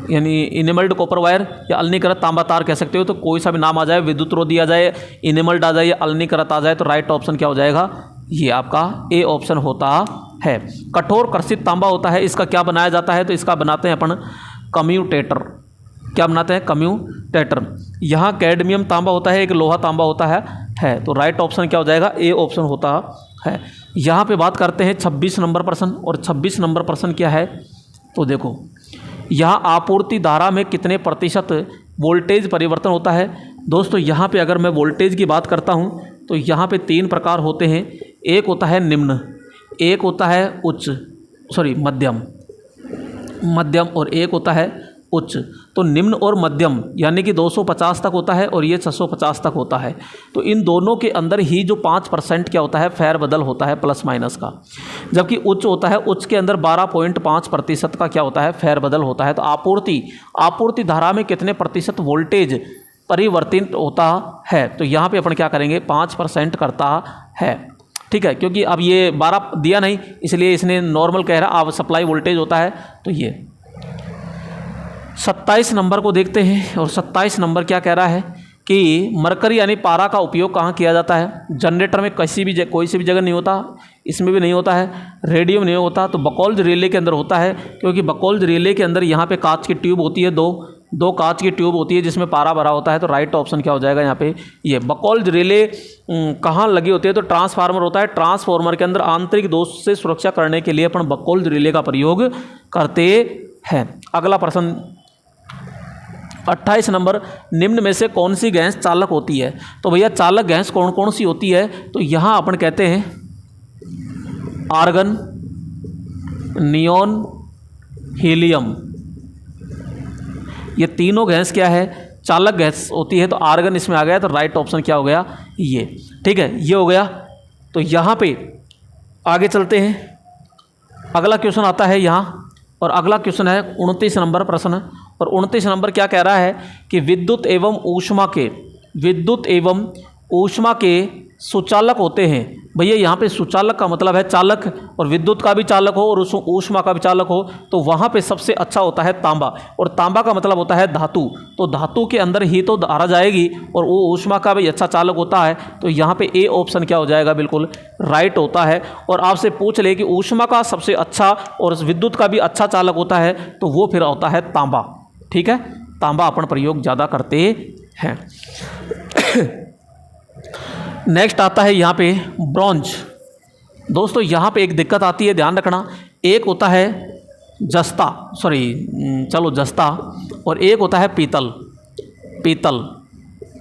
यानी इनेमल्ड कॉपर वायर या अलनीकृत तांबा तार कह सकते हो। तो कोई सा भी नाम आ जाए, विद्युत रोधी आ जाए, इनेमल्ड आ जाए या अलनीकृत आ जाए, तो राइट ऑप्शन क्या हो जाएगा, ये आपका ए ऑप्शन होता है। कठोर कर्षित तांबा होता है, इसका क्या बनाया जाता है, तो इसका बनाते हैं अपन कम्यूटेटर। क्या बनाते हैं, कम्यूटेटर। यहाँ कैडमियम तांबा होता है, एक लोहा तांबा होता है। तो राइट ऑप्शन क्या हो जाएगा, ए ऑप्शन होता है। यहाँ पे बात करते हैं 26 नंबर प्रश्न, और 26 नंबर प्रश्न क्या है तो देखो, यहाँ आपूर्ति धारा में कितने प्रतिशत वोल्टेज परिवर्तन होता है। दोस्तों यहाँ पे अगर मैं वोल्टेज की बात करता हूँ तो यहाँ पे 3 प्रकार होते हैं। एक होता है निम्न, एक होता है मध्यम, और एक होता है उच्च। तो निम्न और मध्यम यानी कि 250 तक होता है, और ये 650 तक होता है। तो इन दोनों के अंदर ही जो 5% क्या होता है, फेरबदल होता है प्लस माइनस का। जबकि उच्च होता है, उच्च के अंदर 12.5% का क्या होता है, फेरबदल होता है। तो आपूर्ति धारा में कितने प्रतिशत वोल्टेज परिवर्तित होता है, तो यहाँ पे अपन क्या करेंगे, 5% करता है। ठीक है, क्योंकि अब ये 12 दिया नहीं इसलिए इसने नॉर्मल कह रहा, अब सप्लाई वोल्टेज होता है। तो ये 27 नंबर को देखते हैं, और 27 नंबर क्या कह रहा है कि मरकरी यानी पारा का उपयोग कहाँ किया जाता है। जनरेटर में कोई सी भी जगह नहीं होता, इसमें भी नहीं होता है, रेडियम नहीं होता, तो बकौल्ज रिले के अंदर होता है, क्योंकि बकौल्ज रिले के अंदर यहाँ पे कांच की ट्यूब होती है, दो कांच की ट्यूब होती है जिसमें पारा भरा होता है। तो राइट ऑप्शन क्या हो जाएगा यहाँ पे, ये बकौल्ज रिले कहाँ लगी होती है, तो ट्रांसफार्मर होता है, ट्रांसफार्मर के अंदर आंतरिक दोष से सुरक्षा करने के लिए अपन बकौल्ज रिले का प्रयोग करते हैं। अगला प्रश्न 28 नंबर, निम्न में से कौन सी गैस चालक होती है। तो भैया चालक गैस कौन कौन सी होती है, तो यहाँ अपन कहते हैं आर्गन, नियोन, हीलियम, ये तीनों गैस क्या है, चालक गैस होती है। तो आर्गन इसमें आ गया, तो राइट ऑप्शन क्या हो गया, ये। ठीक है, ये हो गया। तो यहाँ पे आगे चलते हैं, अगला क्वेश्चन आता है यहाँ, और अगला क्वेश्चन है 29 नंबर प्रश्न। और 29 नंबर क्या कह रहा है कि विद्युत एवं ऊष्मा के सुचालक होते हैं। भैया यहाँ पे सुचालक का मतलब है चालक, और विद्युत का भी चालक हो और ऊष्मा का भी चालक हो, तो वहाँ पे सबसे अच्छा होता है तांबा, और तांबा का मतलब होता है धातु। तो धातु के अंदर ही तो धारा जाएगी, और वो ऊष्मा का भी अच्छा चालक होता है। तो यहाँ पे ए ऑप्शन क्या हो जाएगा, बिल्कुल राइट होता है। और आपसे पूछ ले कि ऊष्मा का सबसे अच्छा और विद्युत का भी अच्छा चालक होता है, तो वो फिर होता है तांबा। ठीक है, तांबा अपन प्रयोग ज़्यादा करते हैं। नेक्स्ट आता है यहाँ पे ब्रॉन्ज। दोस्तों यहाँ पे एक दिक्कत आती है, ध्यान रखना। एक होता है जस्ता, जस्ता, और एक होता है पीतल।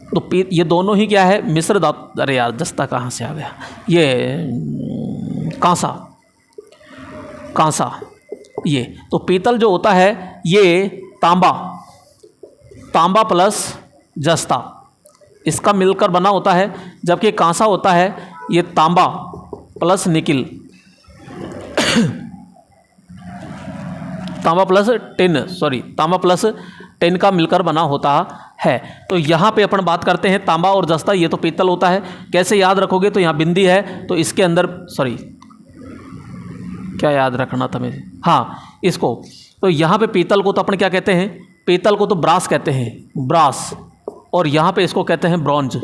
तो ये दोनों ही क्या है, मिश्र धातु। अरे यार, जस्ता कहाँ से आ गया, ये कांसा। ये तो पीतल जो होता है ये तांबा प्लस जस्ता, इसका मिलकर बना होता है, जबकि कांसा होता है ये तांबा प्लस निकिल, तांबा प्लस टिन का मिलकर बना होता है। तो यहाँ पे अपन बात करते हैं तांबा और जस्ता, ये तो पीतल होता है। कैसे याद रखोगे, तो यहाँ बिंदी है, तो इसके अंदर क्या याद रखना था मेरे, हाँ इसको। तो यहाँ पे पीतल को तो अपन क्या कहते हैं, पीतल को तो ब्रास कहते हैं, ब्रास, और यहाँ पे इसको कहते हैं ब्रॉन्ज।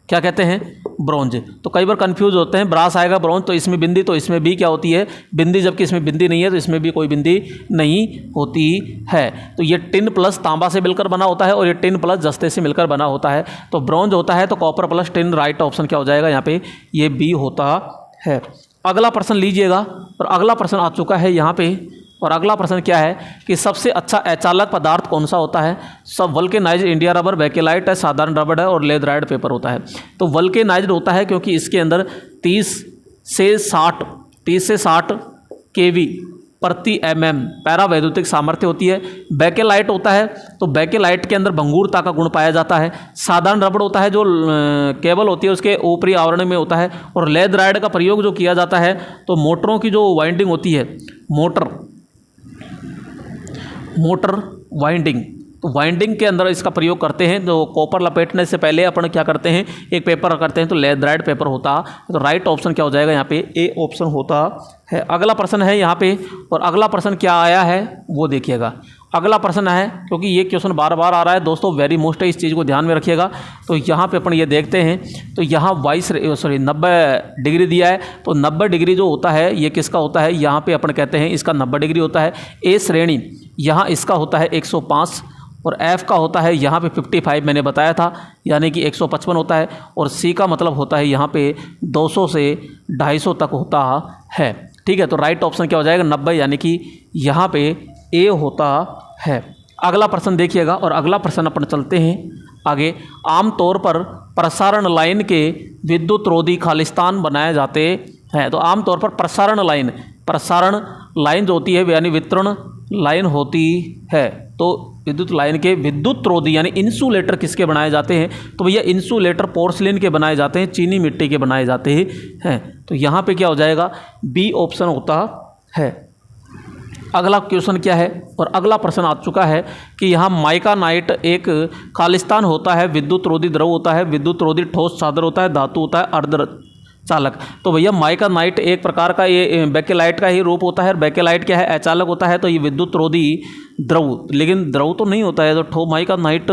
क्या कहते हैं, ब्रॉन्ज। तो कई बार कंफ्यूज होते हैं, ब्रास आएगा, ब्रॉन्ज, तो इसमें बिंदी, तो इसमें भी क्या होती है, बिंदी, जबकि इसमें बिंदी नहीं है, तो इसमें भी कोई बिंदी नहीं होती है। तो ये टिन प्लस तांबा से मिलकर बना होता है, और ये टिन प्लस जस्ते से मिलकर बना होता है। तो ब्रॉन्ज होता है, तो copper plus tin, right option क्या हो जाएगा यहाँ पे, ये बी होता है। अगला प्रश्न लीजिएगा, और अगला प्रश्न आ चुका है यहाँ पे। और अगला प्रश्न क्या है कि सबसे अच्छा अचालक पदार्थ कौन सा होता है। सब वल्केनाइज्ड इंडिया रबर, बेकेलाइट है, साधारण रबर है, और लेदराइड पेपर होता है। तो वल्केनाइज्ड होता है क्योंकि इसके अंदर 30 से 60 केवी प्रति mm पैरा वैद्युतिक सामर्थ्य होती है। बेकेलाइट होता है, तो बेकेलाइट के अंदर भंगुरता का गुण पाया जाता है। साधारण रबड़ होता है, जो केबल होती है उसके ऊपरी आवरण में होता है। और लेदराइड का प्रयोग जो किया जाता है, तो मोटरों की जो वाइंडिंग होती है, मोटर वाइंडिंग, तो वाइंडिंग के अंदर इसका प्रयोग करते हैं। तो कॉपर लपेटने से पहले अपन क्या करते हैं, एक पेपर करते हैं, तो लेदराइड पेपर होता। तो राइट ऑप्शन क्या हो जाएगा यहाँ पे, ए ऑप्शन होता है। अगला प्रश्न है यहाँ पे, और अगला प्रश्न क्या आया है वो देखिएगा। अगला प्रश्न है, क्योंकि ये क्वेश्चन बार बार आ रहा है दोस्तों, वेरी मोस्ट है, इस चीज़ को ध्यान में रखिएगा। तो यहाँ पे अपन ये देखते हैं, तो यहाँ 90 डिग्री दिया है। तो 90 डिग्री जो होता है ये किसका होता है, यहाँ पे अपन कहते हैं इसका 90 डिग्री होता है। ए श्रेणी यहाँ इसका होता है 105, और एफ़ का होता है यहाँ पे 55 मैंने बताया था, यानी कि 155 होता है। और सी का मतलब होता है यहाँ पे 200 से 250 तक होता है। ठीक है, तो राइट ऑप्शन क्या हो जाएगा, 90, यानी कि यहाँ पे ए होता है। अगला प्रश्न देखिएगा, और अगला प्रश्न अपन चलते हैं आगे। आमतौर पर प्रसारण लाइन के विद्युत रोधी खालिस्तान बनाए जाते हैं। तो आमतौर पर प्रसारण लाइन जो होती है, यानी वितरण लाइन होती है, तो विद्युत लाइन के विद्युत रोधी यानी इंसुलेटर किसके बनाए जाते हैं, तो भैया इंसुलेटर पोर्सिलेन के बनाए जाते हैं, चीनी मिट्टी के बनाए जाते हैं। तो यहाँ पे क्या हो जाएगा, बी ऑप्शन होता है। अगला क्वेश्चन क्या है, और अगला प्रश्न आ चुका है कि यहाँ माइकानाइट एक खालिस्तान होता है, विद्युत रोधी द्रव होता है, विद्युत रोधी ठोस सादर होता है, धातु होता है, चालक। तो भैया माइकानाइट एक प्रकार का ये बेकेलाइट का ही रूप होता है। और बेकेलाइट क्या है, अचालक होता है। तो ये विद्युत रोधी द्रव, लेकिन द्रव तो नहीं होता है। तो माइकानाइट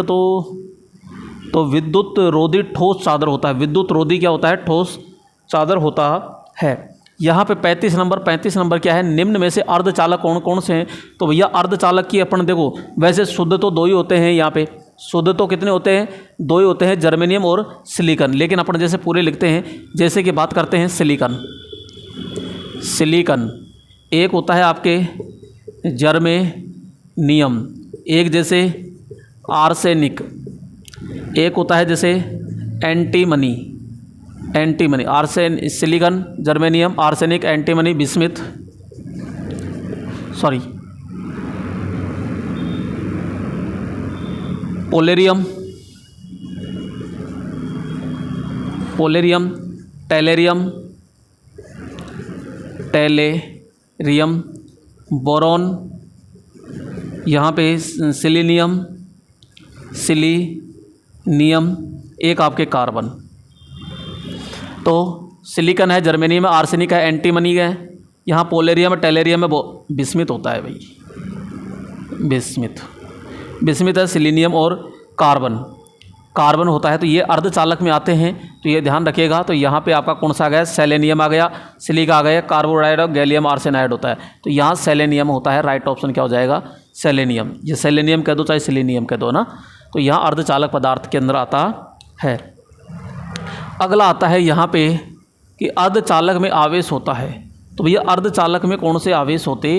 तो विद्युत रोधी ठोस चादर होता है। विद्युत रोधी क्या होता है, ठोस चादर होता है। यहाँ पे 35 नंबर क्या है, निम्न में से अर्धचालक कौन कौन से हैं। तो भैया अर्धचालक की अपन देखो, वैसे शुद्ध तो दो ही होते हैं, यहाँ पे शुद्ध तो कितने होते हैं, दो ही होते हैं, जर्मेनियम और सिलिकॉन। लेकिन अपन जैसे पूरे लिखते हैं, जैसे कि बात करते हैं सिलिकॉन एक होता है आपके जर्मेनियम, एक जैसे आर्सेनिक, एक होता है जैसे antimony, silicon, germanium, arsenic, antimony, bismuth, polonium, tellurium, boron, यहाँ पे सिलीनियम, एक आपके कार्बन। तो सिलिकॉन है, जर्मेनियम है, आर्सेनिक है, एंटीमनी है, यहाँ पोलेरियम है, टेलेरियम है, बिस्मिथ होता है भाई, बिस्मिथ है, सिलीनियम और कार्बन होता है। तो ये अर्धचालक में आते हैं, तो ये ध्यान रखिएगा। तो यहाँ पे आपका कौन सा आ गया, सेलेनियम आ गया, सिलिका आ गया, कार्बोडाइड और गैलियम आर्सेनाइड होता है। तो यहाँ सेलेनियम होता है, राइट ऑप्शन क्या हो जाएगा, सेलेनियम। ये सेलेनियम कह दो चाहे सिलीनियम कह दो ना। तो यहाँ अर्धचालक पदार्थ के अंदर आता है। अगला आता है यहाँ पे कि अर्धचालक में आवेश होता है। तो भैया अर्धचालक में कौन से आवेश होते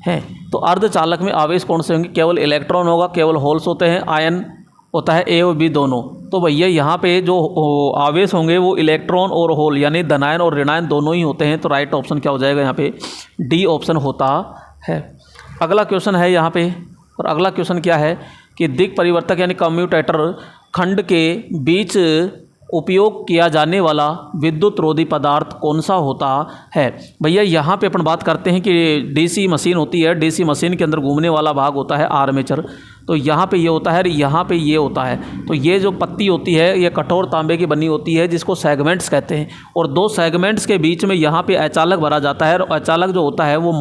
हैं। तो अर्धचालक में आवेश कौन से होंगे, केवल इलेक्ट्रॉन होगा, केवल होल्स होते हैं, आयन होता है, ए और बी दोनों। तो भैया यहाँ पे जो आवेश होंगे वो इलेक्ट्रॉन और होल यानी धनायन और ऋणायन दोनों ही होते हैं। तो राइट ऑप्शन क्या हो जाएगा, यहाँ पे डी ऑप्शन होता है। अगला क्वेश्चन है यहाँ पे, और अगला क्वेश्चन क्या है कि दिक् परिवर्तक यानी कम्यूटेटर खंड के बीच उपयोग किया जाने वाला विद्युत रोधी पदार्थ कौन सा होता है। भैया यहाँ पे अपन बात करते हैं कि डीसी मशीन होती है, डीसी मशीन के अंदर घूमने वाला भाग होता है आर्मेचर। तो यहाँ पे ये होता है, यहाँ पे ये होता है। तो ये जो पत्ती होती है ये कठोर तांबे की बनी होती है, जिसको सेगमेंट्स कहते हैं। और दो सेगमेंट्स के बीच में यहाँ पे अचालक भरा जाता है, और अचालक जो होता है वो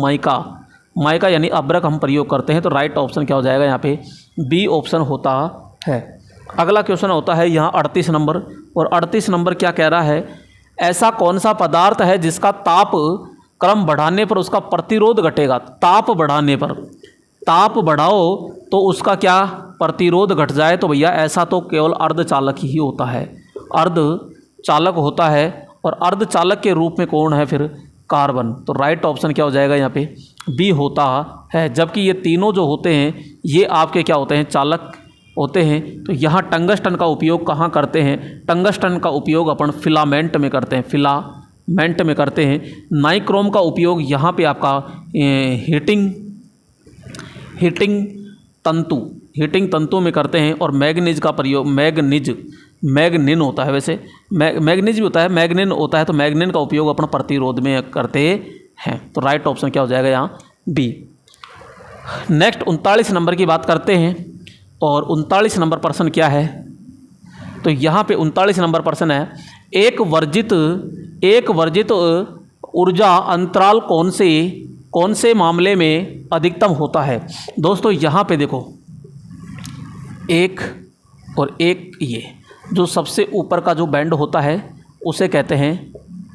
माइका यानी अब्रक हम प्रयोग करते हैं। तो राइट ऑप्शन क्या हो जाएगा, यहाँ पे बी ऑप्शन होता है। अगला क्वेश्चन होता है यहाँ 38 नंबर, और 38 नंबर क्या कह रहा है, ऐसा कौन सा पदार्थ है जिसका ताप क्रम बढ़ाने पर उसका प्रतिरोध घटेगा। ताप बढ़ाने पर, ताप बढ़ाओ तो उसका क्या प्रतिरोध घट जाए। तो भैया ऐसा तो केवल अर्धचालक ही होता है, अर्धचालक होता है। और अर्धचालक के रूप में कौन है फिर, कार्बन। तो राइट ऑप्शन क्या हो जाएगा, यहाँ पे बी होता है। जबकि ये तीनों जो होते हैं ये आपके क्या होते हैं, चालक होते हैं। तो यहाँ टंगस्टन का उपयोग कहाँ करते हैं, टंगस्टन का उपयोग अपन फिलामेंट में करते हैं, नाइक्रोम का उपयोग यहाँ पे आपका हीटिंग तंतु में करते हैं। और मैग्नीज का प्रयोग, मैग्नीन होता है, वैसे मैग्नीज भी होता है, मैग्नीन होता है। तो मैग्नीन का उपयोग अपन प्रतिरोध में करते हैं। तो राइट ऑप्शन क्या हो जाएगा, यहाँ बी। नेक्स्ट 39 नंबर की बात करते हैं, और 39 नंबर प्रश्न क्या है। तो यहाँ पे 39 नंबर प्रश्न है, एक वर्जित ऊर्जा अंतराल कौन से मामले में अधिकतम होता है। दोस्तों यहाँ पे देखो, एक और एक, ये जो सबसे ऊपर का जो बैंड होता है उसे कहते हैं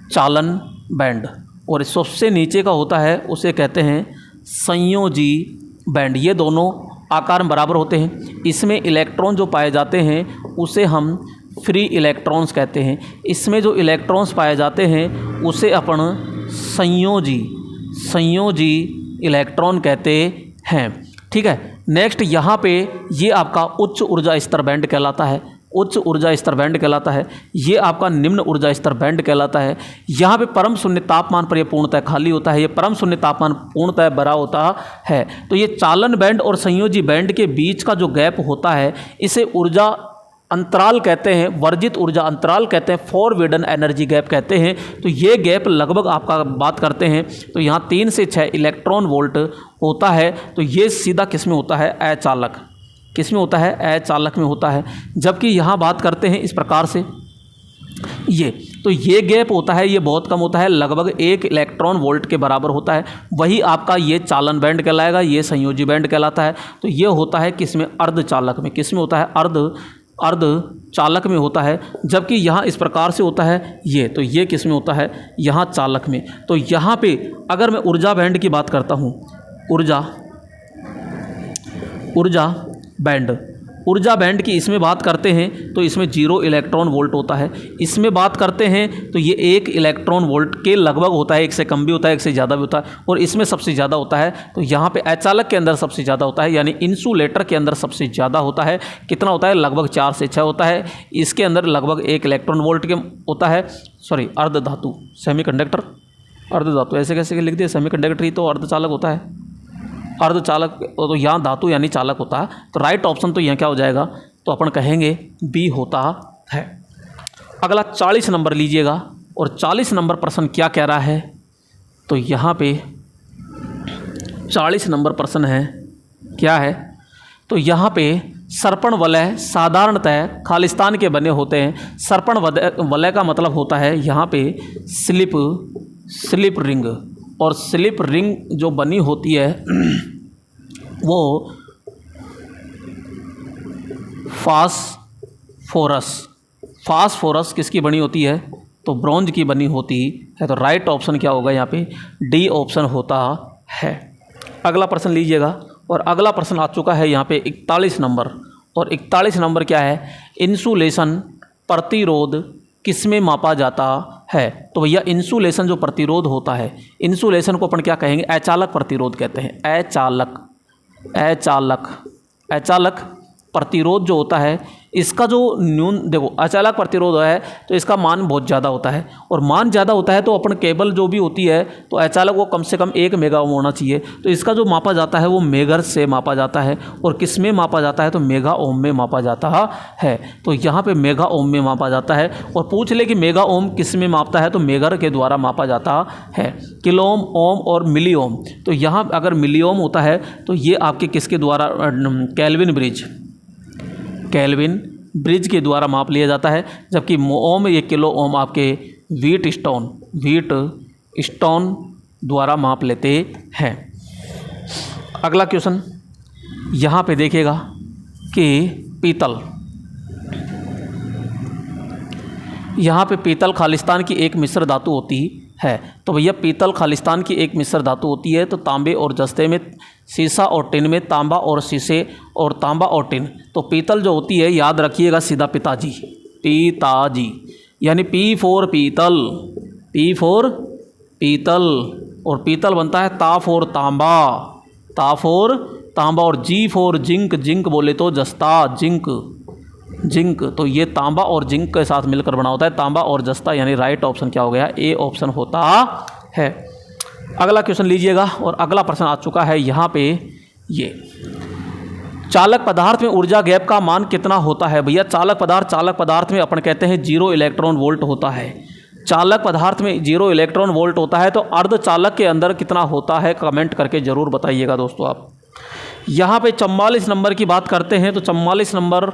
चालन बैंड, और सबसे नीचे का होता है उसे कहते हैं संयोजी बैंड। ये दोनों आकार में बराबर होते हैं। इसमें इलेक्ट्रॉन जो पाए जाते हैं उसे हम फ्री इलेक्ट्रॉन्स कहते हैं। इसमें जो इलेक्ट्रॉन्स पाए जाते हैं उसे अपन संयोजी इलेक्ट्रॉन कहते हैं। ठीक है। नेक्स्ट यहाँ पे ये आपका उच्च ऊर्जा स्तर बैंड कहलाता है, उच्च ऊर्जा स्तर बैंड कहलाता है। ये आपका निम्न ऊर्जा स्तर बैंड कहलाता है। यहाँ पे परम शून्य तापमान पर यह पूर्णतः खाली होता है, ये परम शून्य तापमान पूर्णतः भरा होता है। तो ये चालन बैंड और संयोजी बैंड के बीच का जो गैप होता है इसे ऊर्जा अंतराल कहते हैं, वर्जित ऊर्जा अंतराल कहते हैं, फॉरबिडन एनर्जी गैप कहते हैं। तो ये गैप लगभग आपका बात करते हैं तो यहाँ 3 से 6 इलेक्ट्रॉन वोल्ट होता है। तो ये सीधा किस में होता है, अचालक। किस में होता है, अचालक में होता है। जबकि यहाँ बात करते हैं इस प्रकार से, ये तो ये गैप होता है, ये बहुत कम होता है, लगभग 1 इलेक्ट्रॉन वोल्ट के बराबर होता है। वही आपका ये चालन बैंड कहलाएगा, ये संयोजी बैंड कहलाता है। तो ये होता है किसमें, अर्धचालक में। किसमें होता है, अर्धचालक में होता है। जबकि यहाँ इस प्रकार से होता है ये, तो ये किस में होता है, यहाँ चालक में। तो यहाँ पे अगर मैं ऊर्जा बैंड की बात करता हूँ, ऊर्जा बैंड की इसमें बात करते हैं तो इसमें 0 इलेक्ट्रॉन वोल्ट होता है। इसमें बात करते हैं तो ये 1 इलेक्ट्रॉन वोल्ट के लगभग होता है, 1 से कम भी होता है, 1 से ज़्यादा भी होता है, और इसमें सबसे ज़्यादा होता है। तो यहाँ पे अचालक के अंदर सबसे ज़्यादा होता है, यानी इंसुलेटर के अंदर सबसे ज़्यादा होता है। कितना होता है, लगभग 4 से 6 होता है। इसके अंदर लगभग 1 इलेक्ट्रॉन वोल्ट के होता है। सॉरी, अर्धधातु, सेमीकंडक्टर, अर्धधातु ऐसे कैसे लिख दिया, सेमीकंडक्टर ही तो अर्धचालक होता है, अर्धचालक तो यहाँ धातु यानी चालक होता है। तो राइट ऑप्शन तो यहाँ क्या हो जाएगा, तो अपन कहेंगे बी होता है। अगला 40 नंबर लीजिएगा, और 40 नंबर प्रश्न क्या कह रहा है, तो यहाँ पे 40 नंबर प्रश्न है, क्या है, तो यहाँ पे सर्पण वलय साधारणतः खालिस्तान के बने होते हैं। सर्पण वलय का मतलब होता है यहाँ पे स्लिप रिंग, और स्लिप रिंग जो बनी होती है वो फास्फोरस किसकी बनी होती है, तो ब्रॉन्ज की बनी होती है। तो राइट ऑप्शन क्या होगा यहाँ पे, डी ऑप्शन होता है। अगला प्रश्न लीजिएगा, और अगला प्रश्न आ चुका है यहाँ पे 41 नंबर, और 41 नंबर क्या है, इंसुलेशन प्रतिरोध किसमें मापा जाता है। तो भैया इंसुलेशन जो प्रतिरोध होता है, इंसुलेशन को अपन क्या कहेंगे, अचालक प्रतिरोध कहते हैं। अचालक प्रतिरोध जो होता है, इसका जो देखो अचालक प्रतिरोध है तो इसका मान बहुत ज़्यादा होता है, और मान ज़्यादा होता है तो अपन केबल जो भी होती है तो अचालक वो कम से कम 1 मेगा ओम होना चाहिए। तो इसका जो मापा जाता है वो मेगाहर्ट्ज़ से मापा जाता है, और किस में मापा जाता है, तो मेगा ओम में मापा जाता है। तो यहाँ पे मेगा ओम में मापा जाता है। और पूछ ले कि मेगा ओम किस में मापता है, तो मेगाहर्ट्ज़ के द्वारा मापा जाता है। किलो ओम, ओम और मिली ओम, तो यहाँ अगर मिली ओम होता है तो ये आपके किसके द्वारा, केल्विन ब्रिज के द्वारा माप लिया जाता है। जबकि ओम, ये किलो ओम आपके व्हीट स्टोन द्वारा माप लेते हैं। अगला क्वेश्चन यहाँ पे देखिएगा कि पीतल, यहाँ पे पीतल खालिस्तान की एक मिश्र धातु होती है। तो भैया पीतल खालिस्तान की एक मिश्र धातु होती है। तो तांबे और जस्ते में, सीसा और टिन में, तांबा और शीशे और तांबा और टिन। तो पीतल जो होती है, याद रखिएगा सीधा पिताजी, यानी P फॉर पीतल, और पीतल बनता है ता फॉर तांबा, और G फॉर जिंक बोले तो जस्ता, जिंक। तो ये तांबा और जिंक के साथ मिलकर बना होता है, तांबा और जस्ता, यानी राइट ऑप्शन क्या हो गया, ए ऑप्शन होता है। अगला क्वेश्चन लीजिएगा, और अगला प्रश्न आ चुका है यहाँ पे, ये चालक पदार्थ में ऊर्जा गैप का मान कितना होता है। भैया चालक पदार्थ में अपन कहते हैं 0 इलेक्ट्रॉन वोल्ट होता है। चालक पदार्थ में 0 इलेक्ट्रॉन वोल्ट होता है। तो अर्धचालक के अंदर कितना होता है, कमेंट करके ज़रूर बताइएगा दोस्तों आप। यहाँ पे 44 नंबर की बात करते हैं, तो 44 नंबर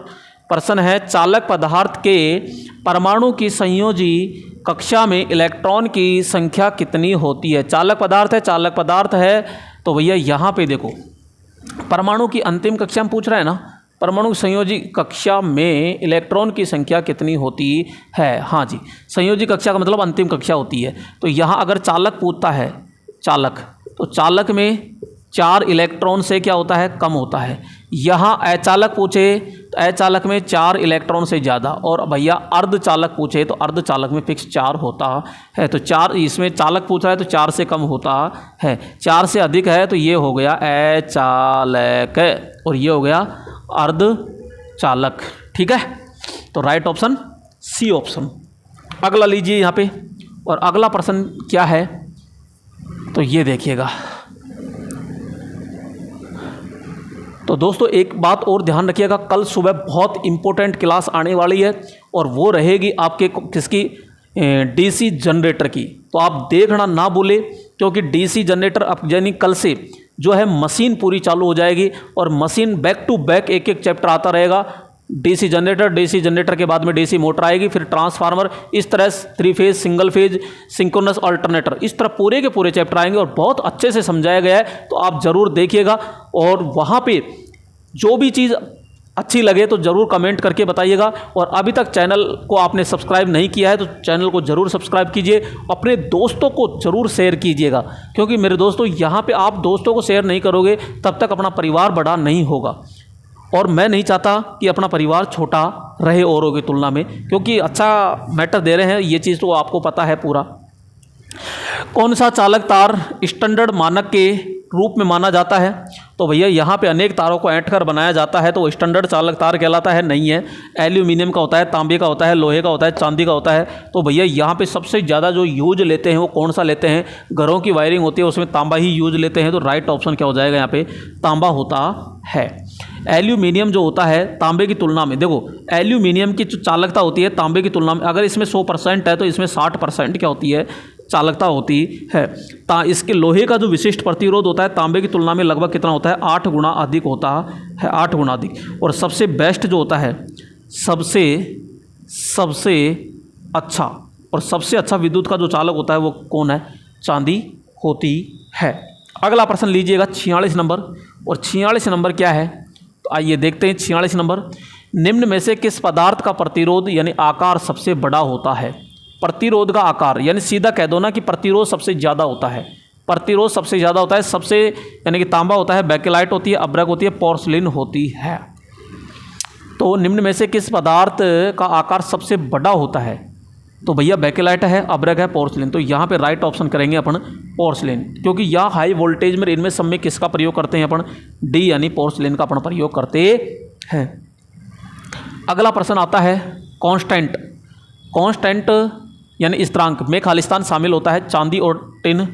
प्रश्न है, चालक पदार्थ के परमाणु की संयोजी कक्षा में इलेक्ट्रॉन की संख्या कितनी होती है। चालक पदार्थ है तो भैया यहाँ पे देखो, परमाणु की अंतिम कक्षा में पूछ रहा है ना, परमाणु संयोजी कक्षा में इलेक्ट्रॉन की संख्या कितनी होती है। हाँ जी, संयोजी कक्षा का मतलब अंतिम कक्षा होती है। तो यहाँ अगर चालक पूछता है, तो चालक में 4 इलेक्ट्रॉन से क्या होता है, कम होता है। यहाँ अचालक पूछे तो अचालक में 4 इलेक्ट्रॉन से ज़्यादा, और भैया अर्धचालक पूछे तो अर्धचालक में फिक्स 4 होता है। तो 4, इसमें चालक पूछ रहा है तो 4 से कम होता है, 4 से अधिक है तो ये हो गया अचालक, और ये हो गया अर्धचालक। ठीक है, तो राइट ऑप्शन सी ऑप्शन। अगला लीजिए यहाँ पे, और अगला प्रश्न क्या है, तो ये देखिएगा। तो दोस्तों एक बात और ध्यान रखिएगा, कल सुबह बहुत इम्पोर्टेंट क्लास आने वाली है, और वो रहेगी आपके किसकी, डीसी जनरेटर की। तो आप देखना ना भूले, क्योंकि डीसी जनरेटर अब यानी कल से जो है मशीन पूरी चालू हो जाएगी, और मशीन बैक टू बैक एक चैप्टर आता रहेगा। डीसी जनरेटर के बाद में डीसी मोटर आएगी, फिर ट्रांसफार्मर, इस तरह 3 phase, single phase, synchronous alternator, इस तरह पूरे के पूरे चैप्टर आएंगे और बहुत अच्छे से समझाया गया है। तो आप ज़रूर देखिएगा और वहाँ पे जो भी चीज़ अच्छी लगे तो ज़रूर कमेंट करके बताइएगा। और अभी तक चैनल को आपने सब्सक्राइब नहीं किया है तो चैनल को ज़रूर सब्सक्राइब कीजिए, अपने दोस्तों को ज़रूर शेयर कीजिएगा, क्योंकि मेरे दोस्तों यहाँ पे आप दोस्तों को शेयर नहीं करोगे तब तक अपना परिवार बड़ा नहीं होगा। और मैं नहीं चाहता कि अपना परिवार छोटा रहे औरों की तुलना में, क्योंकि अच्छा मैटर दे रहे हैं, ये चीज़ तो आपको पता है पूरा। कौन सा चालक तार स्टैंडर्ड मानक के रूप में माना जाता है? तो भैया यहाँ पे अनेक तारों को ऐंठ कर बनाया जाता है तो वो स्टैंडर्ड चालक तार कहलाता है? नहीं है। एल्यूमिनियम का होता है, तांबे का होता है, लोहे का होता है, चांदी का होता है। तो भैया यहाँ पे सबसे ज़्यादा जो यूज लेते हैं वो कौन सा लेते हैं? घरों की वायरिंग होती है उसमें तांबा ही यूज लेते हैं, तो राइट ऑप्शन क्या हो जाएगा यहाँ पे? तांबा होता है। एल्यूमिनियम जो होता है तांबे की तुलना में, देखो एल्यूमिनियम की जो चालकता होती है तांबे की तुलना में, अगर इसमें 100% है तो इसमें 60% क्या होती है? चालकता होती है। इसके लोहे का जो विशिष्ट प्रतिरोध होता है तांबे की तुलना में लगभग कितना होता है? 8 गुना अधिक होता है, 8 गुना अधिक। और सबसे बेस्ट जो होता है, सबसे अच्छा और सबसे अच्छा विद्युत का जो चालक होता है वो कौन है? चांदी होती है। अगला प्रश्न लीजिएगा 46 नंबर। और 46 नंबर क्या है? तो आइए देखते हैं 46 नंबर। निम्न में से किस पदार्थ का प्रतिरोध यानी आकार सबसे बड़ा होता है? प्रतिरोध का आकार, यानी सीधा कह दो ना कि प्रतिरोध सबसे ज़्यादा होता है। प्रतिरोध सबसे ज़्यादा होता है, सबसे यानी कि तांबा होता है, बेकेलाइट होती है, अब्रक होती है, पोर्सलिन होती है। तो निम्न में से किस पदार्थ का आकार सबसे बड़ा होता है? तो भैया बेकेलाइट है, अब्रक है, पोर्सलिन। तो यहाँ पे राइट ऑप्शन करेंगे अपन पोर्सलिन, क्योंकि यह हाई वोल्टेज में इनमें सब में किसका प्रयोग करते हैं अपन? डी यानी पोर्सलिन का अपन प्रयोग करते हैं। अगला प्रश्न आता है कांस्टेंट। कांस्टेंट यानी स्थिरांक में खालिस्तान शामिल होता है? चांदी और टिन,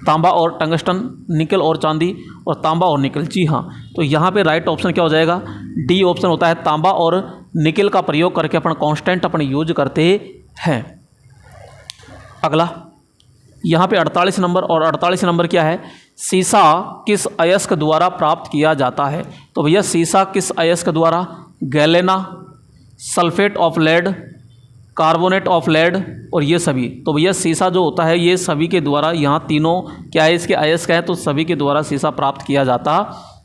तांबा और टंगस्टन, निकल और चांदी, और तांबा और निकल। जी हाँ, तो यहाँ पे राइट ऑप्शन क्या हो जाएगा? डी ऑप्शन होता है। तांबा और निकल का प्रयोग करके अपन कांस्टेंट अपन यूज करते हैं। अगला यहाँ पे 48 नंबर। और 48 नंबर क्या है? सीसा किस अयस्क द्वारा प्राप्त किया जाता है? तो भैया सीसा किस अयस्क द्वारा? Galena, sulphate of lead, carbonate of lead और ये सभी। तो भैया सीसा जो होता है ये सभी के द्वारा, यहाँ तीनों क्या है इसके अयस्क हैं, तो सभी के द्वारा सीसा प्राप्त किया जाता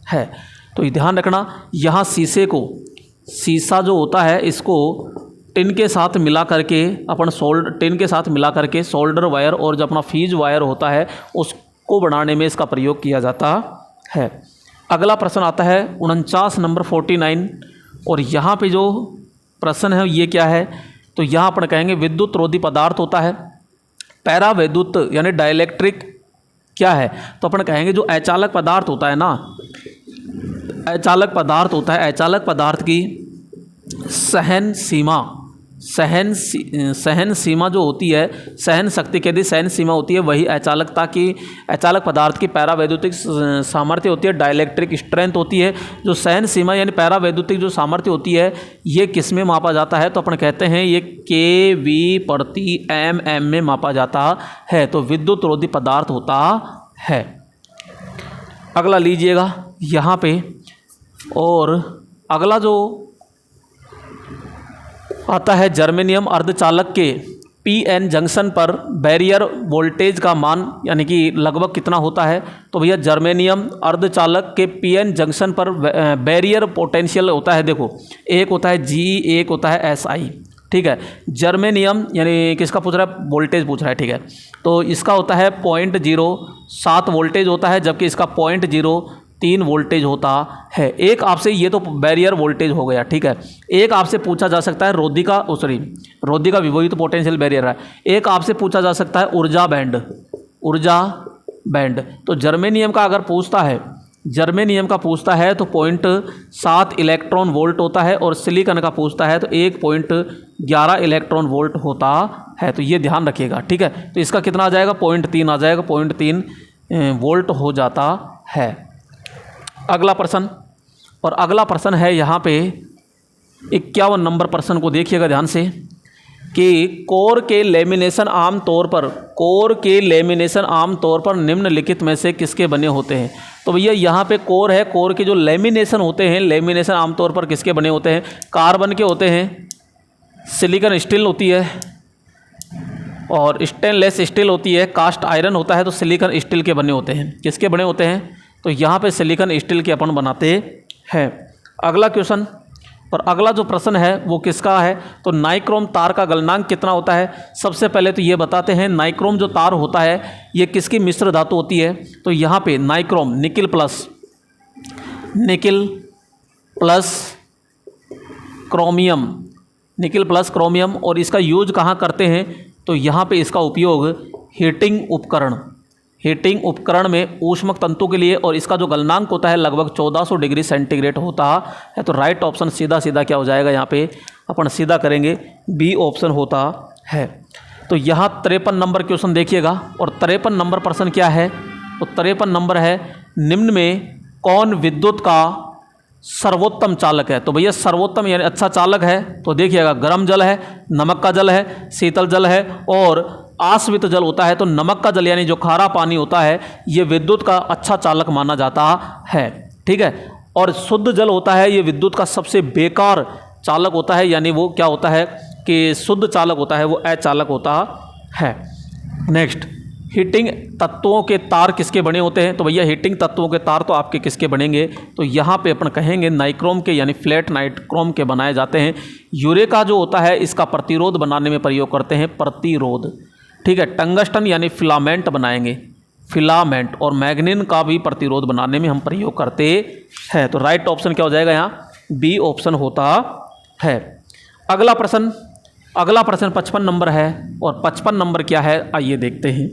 है। तो ये ध्यान रखना, यहाँ सीसा जो होता है इसको टिन के साथ मिला करके अपन टिन के साथ मिला करके सोल्डर वायर और जो अपना फीज वायर होता है उसको बनाने में इसका प्रयोग किया जाता है। अगला प्रश्न आता है 49 नंबर 49। और यहाँ पे जो प्रश्न है ये क्या है? तो यहाँ अपन कहेंगे विद्युत रोधी पदार्थ होता है। पैरा विद्युत यानी डाइलेक्ट्रिक क्या है? तो अपन कहेंगे जो अचालक पदार्थ होता है ना, अचालक पदार्थ होता है, अचालक पदार्थ की सहन सीमा जो होती है, सहन शक्ति के यदि सहन सीमा होती है, वही अचालक पदार्थ की पैरावैद्युतिक सामर्थ्य होती है, डाइलेक्ट्रिक स्ट्रेंथ होती है। जो सहन सीमा यानी पैरावैद्युतिक जो सामर्थ्य होती है ये किस में मापा जाता है? तो अपन कहते हैं ये kV/mm में मापा जाता है। तो विद्युत रोधी पदार्थ होता है। अगला लीजिएगा यहाँ पे। और अगला जो आता है जर्मेनियम अर्धचालक के पीएन जंक्शन पर बैरियर वोल्टेज का मान यानी कि लगभग कितना होता है? तो भैया जर्मेनियम अर्धचालक के पीएन जंक्शन पर बैरियर पोटेंशियल होता है, देखो एक होता है जी, एक होता है SI। ठीक है, जर्मेनियम यानी किसका पूछ रहा है? वोल्टेज पूछ रहा है। ठीक है, तो इसका होता है 0.07 वोल्टेज होता है, जबकि इसका 0.03 वोल्टेज होता है। एक आपसे ये तो बैरियर वोल्टेज हो गया। ठीक है, एक आपसे पूछा जा सकता है रोधी का विभवादित पोटेंशियल बैरियर है। एक आपसे पूछा जा सकता है ऊर्जा बैंड। तो जर्मेनियम का अगर पूछता है तो 0.7 इलेक्ट्रॉन वोल्ट होता है, और सिलिकॉन का पूछता है तो 1.11 इलेक्ट्रॉन वोल्ट होता है। तो ये ध्यान रखिएगा। ठीक है, तो इसका कितना आ जाएगा? 0.3 आ जाएगा, 0.3 वोल्ट हो जाता है। अगला प्रश्न। और अगला प्रश्न है यहाँ पे 51 नंबर प्रश्न को देखिएगा ध्यान से। कि कोर के लेमिनेशन आमतौर पर निम्नलिखित में से किसके बने होते हैं। तो भैया यहाँ पे कोर है, कोर के जो लेमिनेशन होते हैं, लेमिनेशन आमतौर पर किसके बने होते हैं, कार्बन के होते हैं, सिलिकॉन स्टील होती है और स्टेनलेस स्टील होती है, कास्ट आयरन होता है, तो सिलिकॉन स्टील के बने होते हैं। किसके बने होते हैं, तो यहाँ पे सिलिकॉन स्टील के अपन बनाते हैं। अगला क्वेश्चन और अगला जो प्रश्न है वो किसका है, तो नाइक्रोम तार का गलनांक कितना होता है। सबसे पहले तो ये बताते हैं नाइक्रोम जो तार होता है ये किसकी मिश्र धातु होती है। तो यहाँ पे नाइक्रोम निकिल प्लस क्रोमियम और इसका यूज कहाँ करते हैं, तो यहाँ पे इसका उपयोग हीटिंग उपकरण में ऊष्मक तंतु के लिए, और इसका जो गलनांक होता है लगभग 1400 डिग्री सेंटीग्रेड होता है। तो राइट ऑप्शन सीधा क्या हो जाएगा, यहाँ पे अपन सीधा करेंगे, बी ऑप्शन होता है। तो यहाँ 53 नंबर क्वेश्चन देखिएगा और 53 नंबर प्रश्न क्या है, तो 53 नंबर है निम्न में कौन विद्युत का सर्वोत्तम चालक है। तो भैया सर्वोत्तम यानी अच्छा चालक है, तो देखिएगा गर्म जल है, नमक का जल है, शीतल जल है और आश्वित जल होता है। तो नमक का जल यानी जो खारा पानी होता है ये विद्युत का अच्छा चालक माना जाता है, ठीक है। और शुद्ध जल होता है ये विद्युत का सबसे बेकार चालक होता है, यानी वो क्या होता है कि शुद्ध चालक होता है वो अचालक होता है। नेक्स्ट, हीटिंग तत्वों के तार किसके बने होते हैं। तो भैया हीटिंग तत्वों के तार तो आपके किसके बनेंगे, तो यहाँ पे अपन कहेंगे नाइक्रोम के यानी फ्लैट नाइट्रोम के बनाए जाते हैं। यूरेका जो होता है इसका प्रतिरोध बनाने में प्रयोग करते हैं, प्रतिरोध, ठीक है। टंगस्टन यानी फिलामेंट बनाएंगे, फिलामेंट, और मैग्नीन का भी प्रतिरोध बनाने में हम प्रयोग करते हैं। तो राइट ऑप्शन क्या हो जाएगा, यहाँ बी ऑप्शन होता है। अगला प्रश्न 55 नंबर है और 55 नंबर क्या है आइए देखते हैं।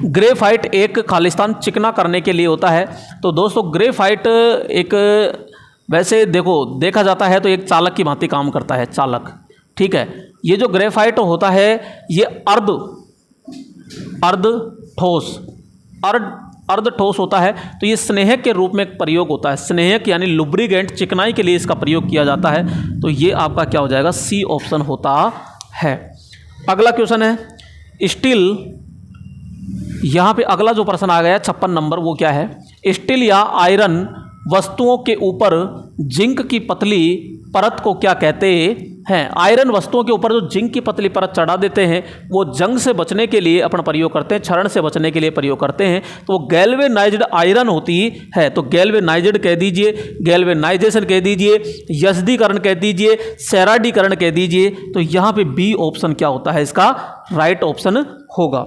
ग्रेफाइट एक खालिस्तान चिकना करने के लिए होता है। तो दोस्तों ग्रेफाइट एक वैसे देखा जाता है तो एक चालक की भांति काम करता है, चालक, ठीक है। ये जो ग्रेफाइट होता है ये अर्ध ठोस होता है। तो ये स्नेहक के रूप में प्रयोग होता है, स्नेहक यानी लुब्रिकेंट, चिकनाई के लिए इसका प्रयोग किया जाता है। तो ये आपका क्या हो जाएगा, सी ऑप्शन होता है। अगला क्वेश्चन है स्टील, यहाँ पे अगला जो प्रश्न आ गया 56 नंबर, वो क्या है, स्टील या आयरन वस्तुओं के ऊपर जिंक की पतली परत को क्या कहते हैं। आयरन वस्तुओं के ऊपर जो जिंक की पतली परत चढ़ा देते हैं वो जंग से बचने के लिए अपन प्रयोग करते हैं, क्षरण से बचने के लिए प्रयोग करते हैं। तो वो गैल्वेनाइज्ड आयरन होती है। तो गैल्वेनाइज्ड कह दीजिए, गैल्वेनाइजेशन कह दीजिए, यस्दीकरण कह दीजिए, सेराडीकरण कह दीजिए। तो यहाँ पे बी ऑप्शन क्या होता है, इसका राइट ऑप्शन होगा।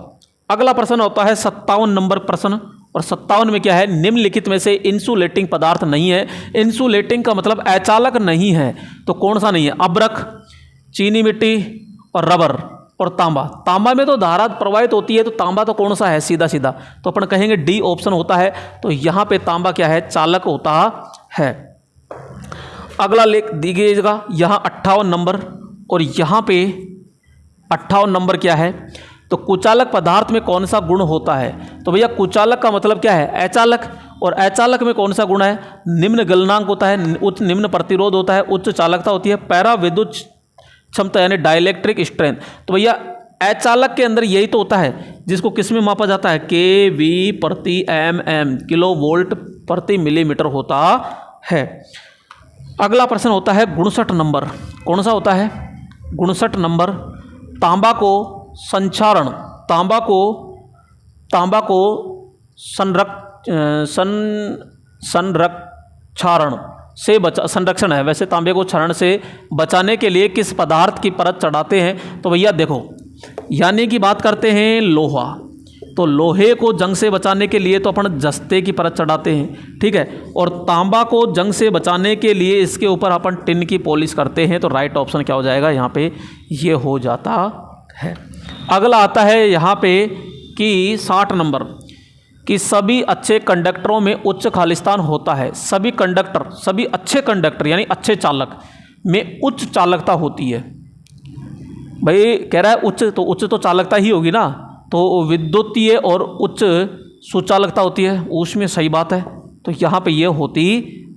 अगला प्रश्न होता है 57 नंबर प्रश्न और 57 में क्या है, निम्नलिखित में से इंसुलेटिंग पदार्थ नहीं है। इंसुलेटिंग का मतलब अचालक नहीं है, तो कौन सा नहीं है, अब्रक, चीनी मिट्टी और रबर और तांबा। तांबा में तो धारा प्रवाहित होती है, तो तांबा तो कौन सा है, सीधा तो अपन कहेंगे डी ऑप्शन होता है। तो यहाँ पे तांबा क्या है, चालक होता है। अगला लेख दीजिएगा यहाँ 58 नंबर और यहाँ पे 58 नंबर क्या है, तो कुचालक पदार्थ में कौन सा गुण होता है। तो भैया कुचालक का मतलब क्या है, अचालक, और अचालक में कौन सा गुण है, निम्न गलनांक होता है, उच्च निम्न प्रतिरोध होता है, उच्च चालकता होती है, पैरा विद्युत क्षमता यानी डाइलेक्ट्रिक स्ट्रेंथ। तो भैया अचालक के अंदर यही तो होता है जिसको किस में मापा जाता है, के वी प्रति एम, किलो वोल्ट प्रति मिलीमीटर होता है। अगला प्रश्न होता है 59 नंबर, कौन सा होता है 59 नंबर, तांबा को संक्षारण, तांबा को संरक्षण से संरक्षण है, वैसे तांबे को क्षरण से बचाने के लिए किस पदार्थ की परत चढ़ाते हैं। तो भैया देखो, यानी कि बात करते हैं लोहा, तो लोहे को जंग से बचाने के लिए तो अपन जस्ते की परत चढ़ाते हैं, ठीक है। और तांबा को जंग से बचाने के लिए इसके ऊपर अपन टिन की पॉलिश करते हैं। तो राइट ऑप्शन क्या हो जाएगा, यहाँ पे ये हो जाता है। अगला आता है यहाँ पे कि 60 नंबर, कि सभी अच्छे कंडक्टरों में उच्च खालिस्तान होता है। सभी अच्छे कंडक्टर यानी अच्छे चालक में उच्च चालकता होती है। भाई कह रहा है उच्च तो चालकता ही होगी ना, तो विद्युतीय और उच्च सुचालकता होती है, उसमें सही बात है। तो यहाँ पे ये होती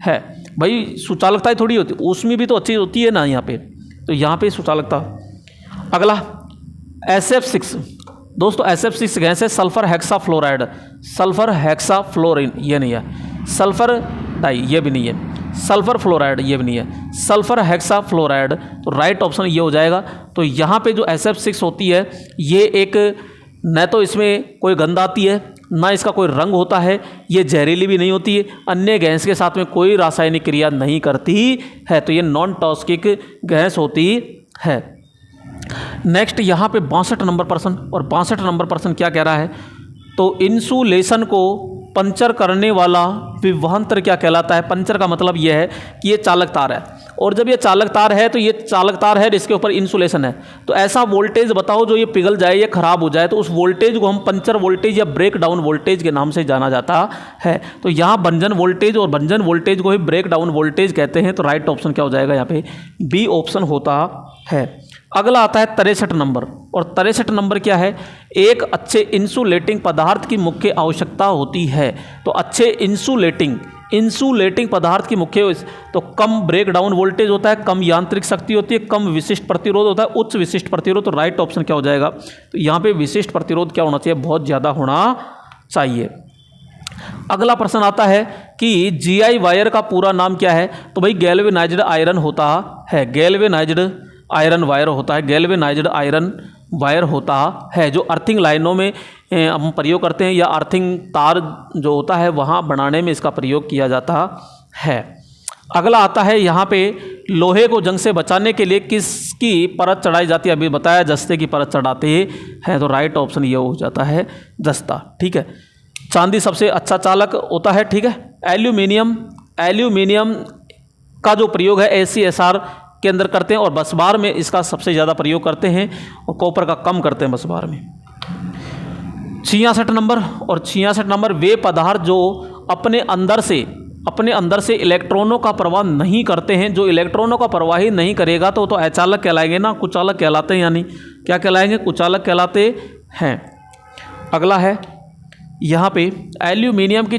है, भाई सुचालकता ही थोड़ी होती, उसमें भी तो अच्छी होती है ना यहाँ पे, तो यहाँ पे सुचालकता। अगला SF6, दोस्तों SF6 गैस है सल्फर हेक्साफ्लोराइड, सल्फर हेक्साफ्लोरिन ये नहीं है, सल्फर डाई ये भी नहीं है, सल्फर फ्लोराइड ये भी नहीं है, सल्फर हेक्साफ्लोराइड। तो राइट ऑप्शन ये हो जाएगा। तो यहाँ पे जो SF6 होती है ये एक, न तो इसमें कोई गंध आती है, ना इसका कोई रंग होता है, ये जहरीली भी नहीं होती है, अन्य गैस के साथ में कोई रासायनिक क्रिया नहीं करती है, तो ये नॉन टॉक्सिक गैस होती है। नेक्स्ट यहाँ पे 62 नंबर प्रश्न, और 62 नंबर प्रश्न क्या कह रहा है, तो इंसुलेशन को पंचर करने वाला विभवांतर क्या कहलाता है। पंचर का मतलब यह है कि ये चालक तार है, और जब ये चालक तार है तो ये चालक तार है जिसके ऊपर इंसुलेशन है, तो ऐसा वोल्टेज बताओ जो ये पिघल जाए, ये खराब हो जाए, तो उस वोल्टेज को हम पंचर वोल्टेज या ब्रेक डाउन वोल्टेज के नाम से जाना जाता है। तो यहाँ भंजन वोल्टेज, और भंजन वोल्टेज को ही ब्रेक डाउन वोल्टेज कहते हैं। तो राइट ऑप्शन क्या हो जाएगा यहाँ पे, बी ऑप्शन होता है। अगला आता है 63 नंबर, और 63 नंबर क्या है, एक अच्छे इंसुलेटिंग पदार्थ की मुख्य आवश्यकता होती है। तो अच्छे इंसुलेटिंग पदार्थ की मुख्य, तो कम ब्रेक डाउन वोल्टेज होता है, कम यांत्रिक शक्ति होती है, कम विशिष्ट प्रतिरोध होता है, उच्च विशिष्ट प्रतिरोध। तो राइट ऑप्शन क्या हो जाएगा, तो यहाँ पे विशिष्ट प्रतिरोध क्या होना चाहिए, बहुत ज़्यादा होना चाहिए। अगला प्रश्न आता है कि GI वायर का पूरा नाम क्या है, तो भाई गैल्वेनाइज्ड आयरन होता है, गैल्वेनाइज्ड आयरन वायर होता है, गैल्वेनाइज्ड आयरन वायर होता है, जो अर्थिंग लाइनों में हम प्रयोग करते हैं, या अर्थिंग तार जो होता है वहाँ बनाने में इसका प्रयोग किया जाता है। अगला आता है यहाँ पे, लोहे को जंग से बचाने के लिए किसकी परत चढ़ाई जाती है, अभी बताया जस्ते की परत चढ़ाते हैं। तो राइट ऑप्शन ये हो जाता है जस्ता, ठीक है। चांदी सबसे अच्छा चालक होता है, ठीक है। एल्यूमिनियम का जो प्रयोग है ACSR के अंदर करते हैं, और बस बार में इसका सबसे ज़्यादा प्रयोग करते हैं, और कॉपर का कम करते हैं बस बार में। 66 नंबर, और 66 नंबर, वे पदार्थ जो अपने अंदर से इलेक्ट्रॉनों का प्रवाह नहीं करते हैं, जो इलेक्ट्रॉनों का प्रवाह ही नहीं करेगा तो अचालक कहलाएंगे ना, कुचालक कहलाते हैं, यानी क्या कहलाएंगे, कुचालक कहलाते हैं। अगला है यहाँ पे, एल्यूमिनियम की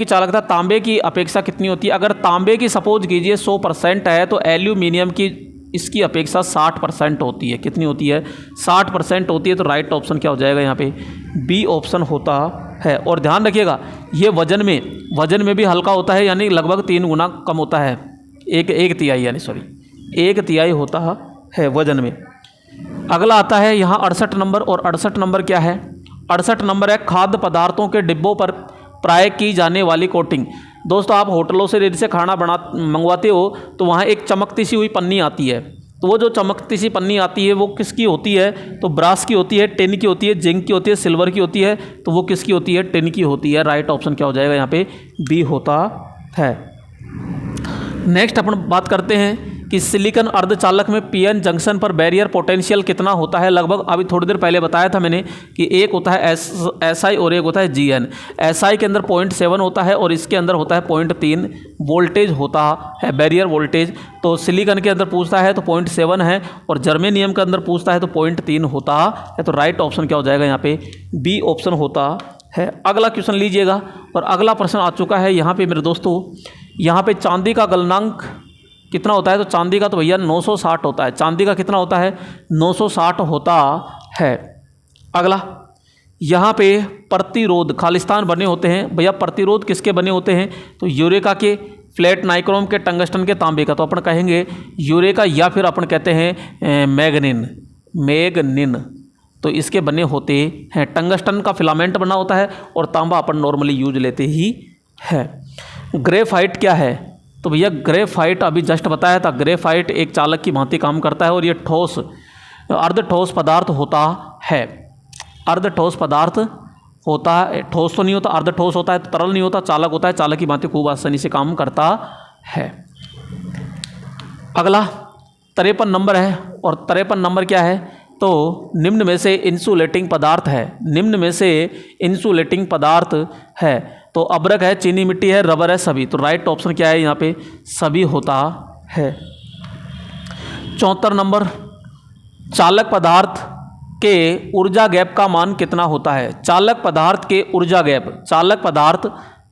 चालकता तांबे की अपेक्षा कितनी होती है। अगर तांबे की सपोज कीजिए 100% है, तो एल्यूमिनियम की इसकी अपेक्षा 60% होती है। कितनी होती है, 60% होती है। तो राइट ऑप्शन क्या हो जाएगा यहाँ पे, बी ऑप्शन होता है। और ध्यान रखिएगा ये वजन में भी हल्का होता है, यानी लगभग 3 गुना कम होता है, एक तिहाई होता है वजन में। अगला आता है यहाँ 68 नंबर, और 68 नंबर क्या है, 68 नंबर है खाद्य पदार्थों के डिब्बों पर प्राय की जाने वाली कोटिंग। दोस्तों आप होटलों से यदि से खाना मंगवाते हो तो वहाँ एक चमकती सी हुई पन्नी आती है, तो वो जो चमकती सी पन्नी आती है वो किसकी होती है, तो ब्रास की होती है, टिन की होती है, जिंक की होती है, सिल्वर की होती है। तो वो किसकी होती है, टिन की होती है। राइट ऑप्शन क्या हो जाएगा यहाँ पे, बी होता है। नेक्स्ट अपन बात करते हैं कि सिलिकॉन अर्धचालक में पीएन जंक्शन पर बैरियर पोटेंशियल कितना होता है। लगभग अभी थोड़ी देर पहले बताया था मैंने कि एक होता है SI और एक होता है GN। SI के अंदर 0.7 होता है और इसके अंदर होता है 0.3 वोल्टेज होता है, बैरियर वोल्टेज। तो सिलिकॉन के अंदर पूछता है तो 0.7 है, और जर्मेनियम के अंदर पूछता है तो 0.3 होता है। तो राइट ऑप्शन क्या हो जाएगा यहाँ पे, बी ऑप्शन होता है। अगला क्वेश्चन लीजिएगा, और अगला प्रश्न आ चुका है यहाँ पे मेरे दोस्तों। यहाँ पे चांदी का गलनांक कितना होता है, तो चांदी का तो भैया 960 होता है। चांदी का कितना होता है, 960 होता है। अगला यहाँ पे प्रतिरोध खालिस्तान बने होते हैं। भैया प्रतिरोध किसके बने होते हैं, तो यूरेका के, फ्लैट नाइक्रोम के, टंगस्टन के, तांबे का। तो अपन कहेंगे यूरेका, या फिर अपन कहते हैं मैग्नीन। तो इसके बने होते हैं। टंगस्टन का फिलामेंट बना होता है, और तांबा अपन नॉर्मली यूज लेते ही है। ग्रेफाइट क्या है, तो भैया ग्रेफाइट अभी जस्ट बताया था, ग्रेफाइट एक चालक की भांति काम करता है, और ये अर्धठोस पदार्थ होता है। अर्धठोस पदार्थ होता है, ठोस तो नहीं होता, अर्धठोस होता है, तो तरल नहीं होता, चालक होता है, चालक की भांति खूब आसानी से काम करता है। अगला 53 नंबर है, और 53 नंबर क्या है, तो निम्न में से इंसुलेटिंग पदार्थ है। तो अब्रक है, चीनी मिट्टी है, रबर है, सभी। तो राइट ऑप्शन क्या है यहाँ पे, सभी होता है। 74 नंबर, चालक पदार्थ के ऊर्जा गैप का मान कितना होता है। चालक पदार्थ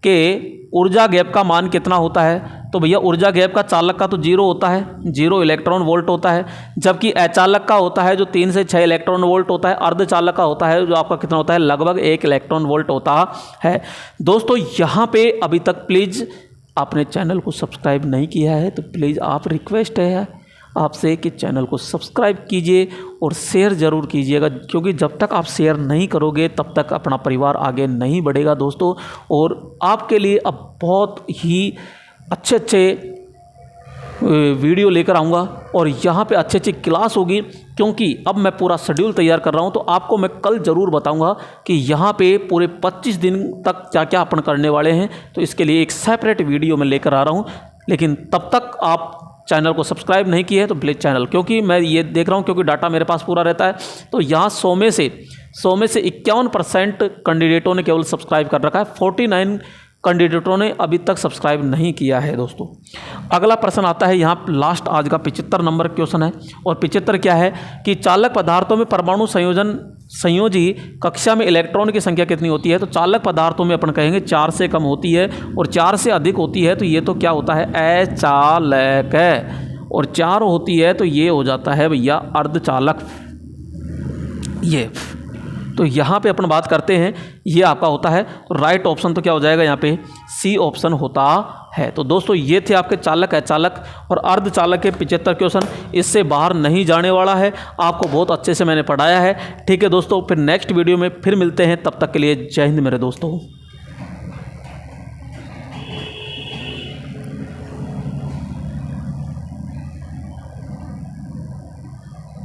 कि ऊर्जा गैप का मान कितना होता है। तो भैया ऊर्जा गैप का चालक का तो 0 होता है, 0 इलेक्ट्रॉन वोल्ट होता है, जबकि अचालक का होता है जो 3 से 6 इलेक्ट्रॉन वोल्ट होता है। अर्धचालक का होता है जो आपका कितना होता है, लगभग 1 इलेक्ट्रॉन वोल्ट होता है। दोस्तों यहाँ पे अभी तक प्लीज़ आपने चैनल को सब्सक्राइब नहीं किया है तो प्लीज़ आप रिक्वेस्ट है आपसे कि चैनल को सब्सक्राइब कीजिए और शेयर ज़रूर कीजिएगा, क्योंकि जब तक आप शेयर नहीं करोगे तब तक अपना परिवार आगे नहीं बढ़ेगा दोस्तों। और आपके लिए अब बहुत ही अच्छे अच्छे वीडियो लेकर आऊँगा और यहाँ पे अच्छी अच्छी क्लास होगी, क्योंकि अब मैं पूरा शेड्यूल तैयार कर रहा हूँ। तो आपको मैं कल ज़रूर बताऊँगा कि यहाँ पे पूरे 25 दिन तक क्या क्या अपन करने वाले हैं। तो इसके लिए एक सेपरेट वीडियो मैं लेकर आ रहा हूँ, लेकिन तब तक आप चैनल को सब्सक्राइब नहीं किए हैं तो प्लीज़ चैनल, क्योंकि मैं ये देख रहा हूँ क्योंकि डाटा मेरे पास पूरा रहता है। तो यहाँ 100 में से 51% कैंडिडेटों ने केवल सब्सक्राइब कर रखा है, 49 कैंडिडेटों ने अभी तक सब्सक्राइब नहीं किया है दोस्तों। अगला प्रश्न आता है यहाँ लास्ट, आज का 75 नंबर क्वेश्चन है। और 75 क्या है कि चालक पदार्थों में परमाणु संयोजी कक्षा में इलेक्ट्रॉन की संख्या कितनी होती है। तो चालक पदार्थों में अपन कहेंगे 4 से कम होती है, और 4 से अधिक होती है तो ये तो क्या होता है, अचालक है। और 4 होती है तो ये हो जाता है भैया अर्धचालक। ये तो यहाँ पे अपन बात करते हैं, ये आपका होता है। तो राइट ऑप्शन तो क्या हो जाएगा यहाँ पे, सी ऑप्शन होता है। तो दोस्तों ये थे आपके चालक, अचालक और अर्धचालक के 75 क्वेश्चन। इससे बाहर नहीं जाने वाला है, आपको बहुत अच्छे से मैंने पढ़ाया है। ठीक है दोस्तों, फिर नेक्स्ट वीडियो में फिर मिलते हैं, तब तक के लिए जय हिंद मेरे दोस्तों।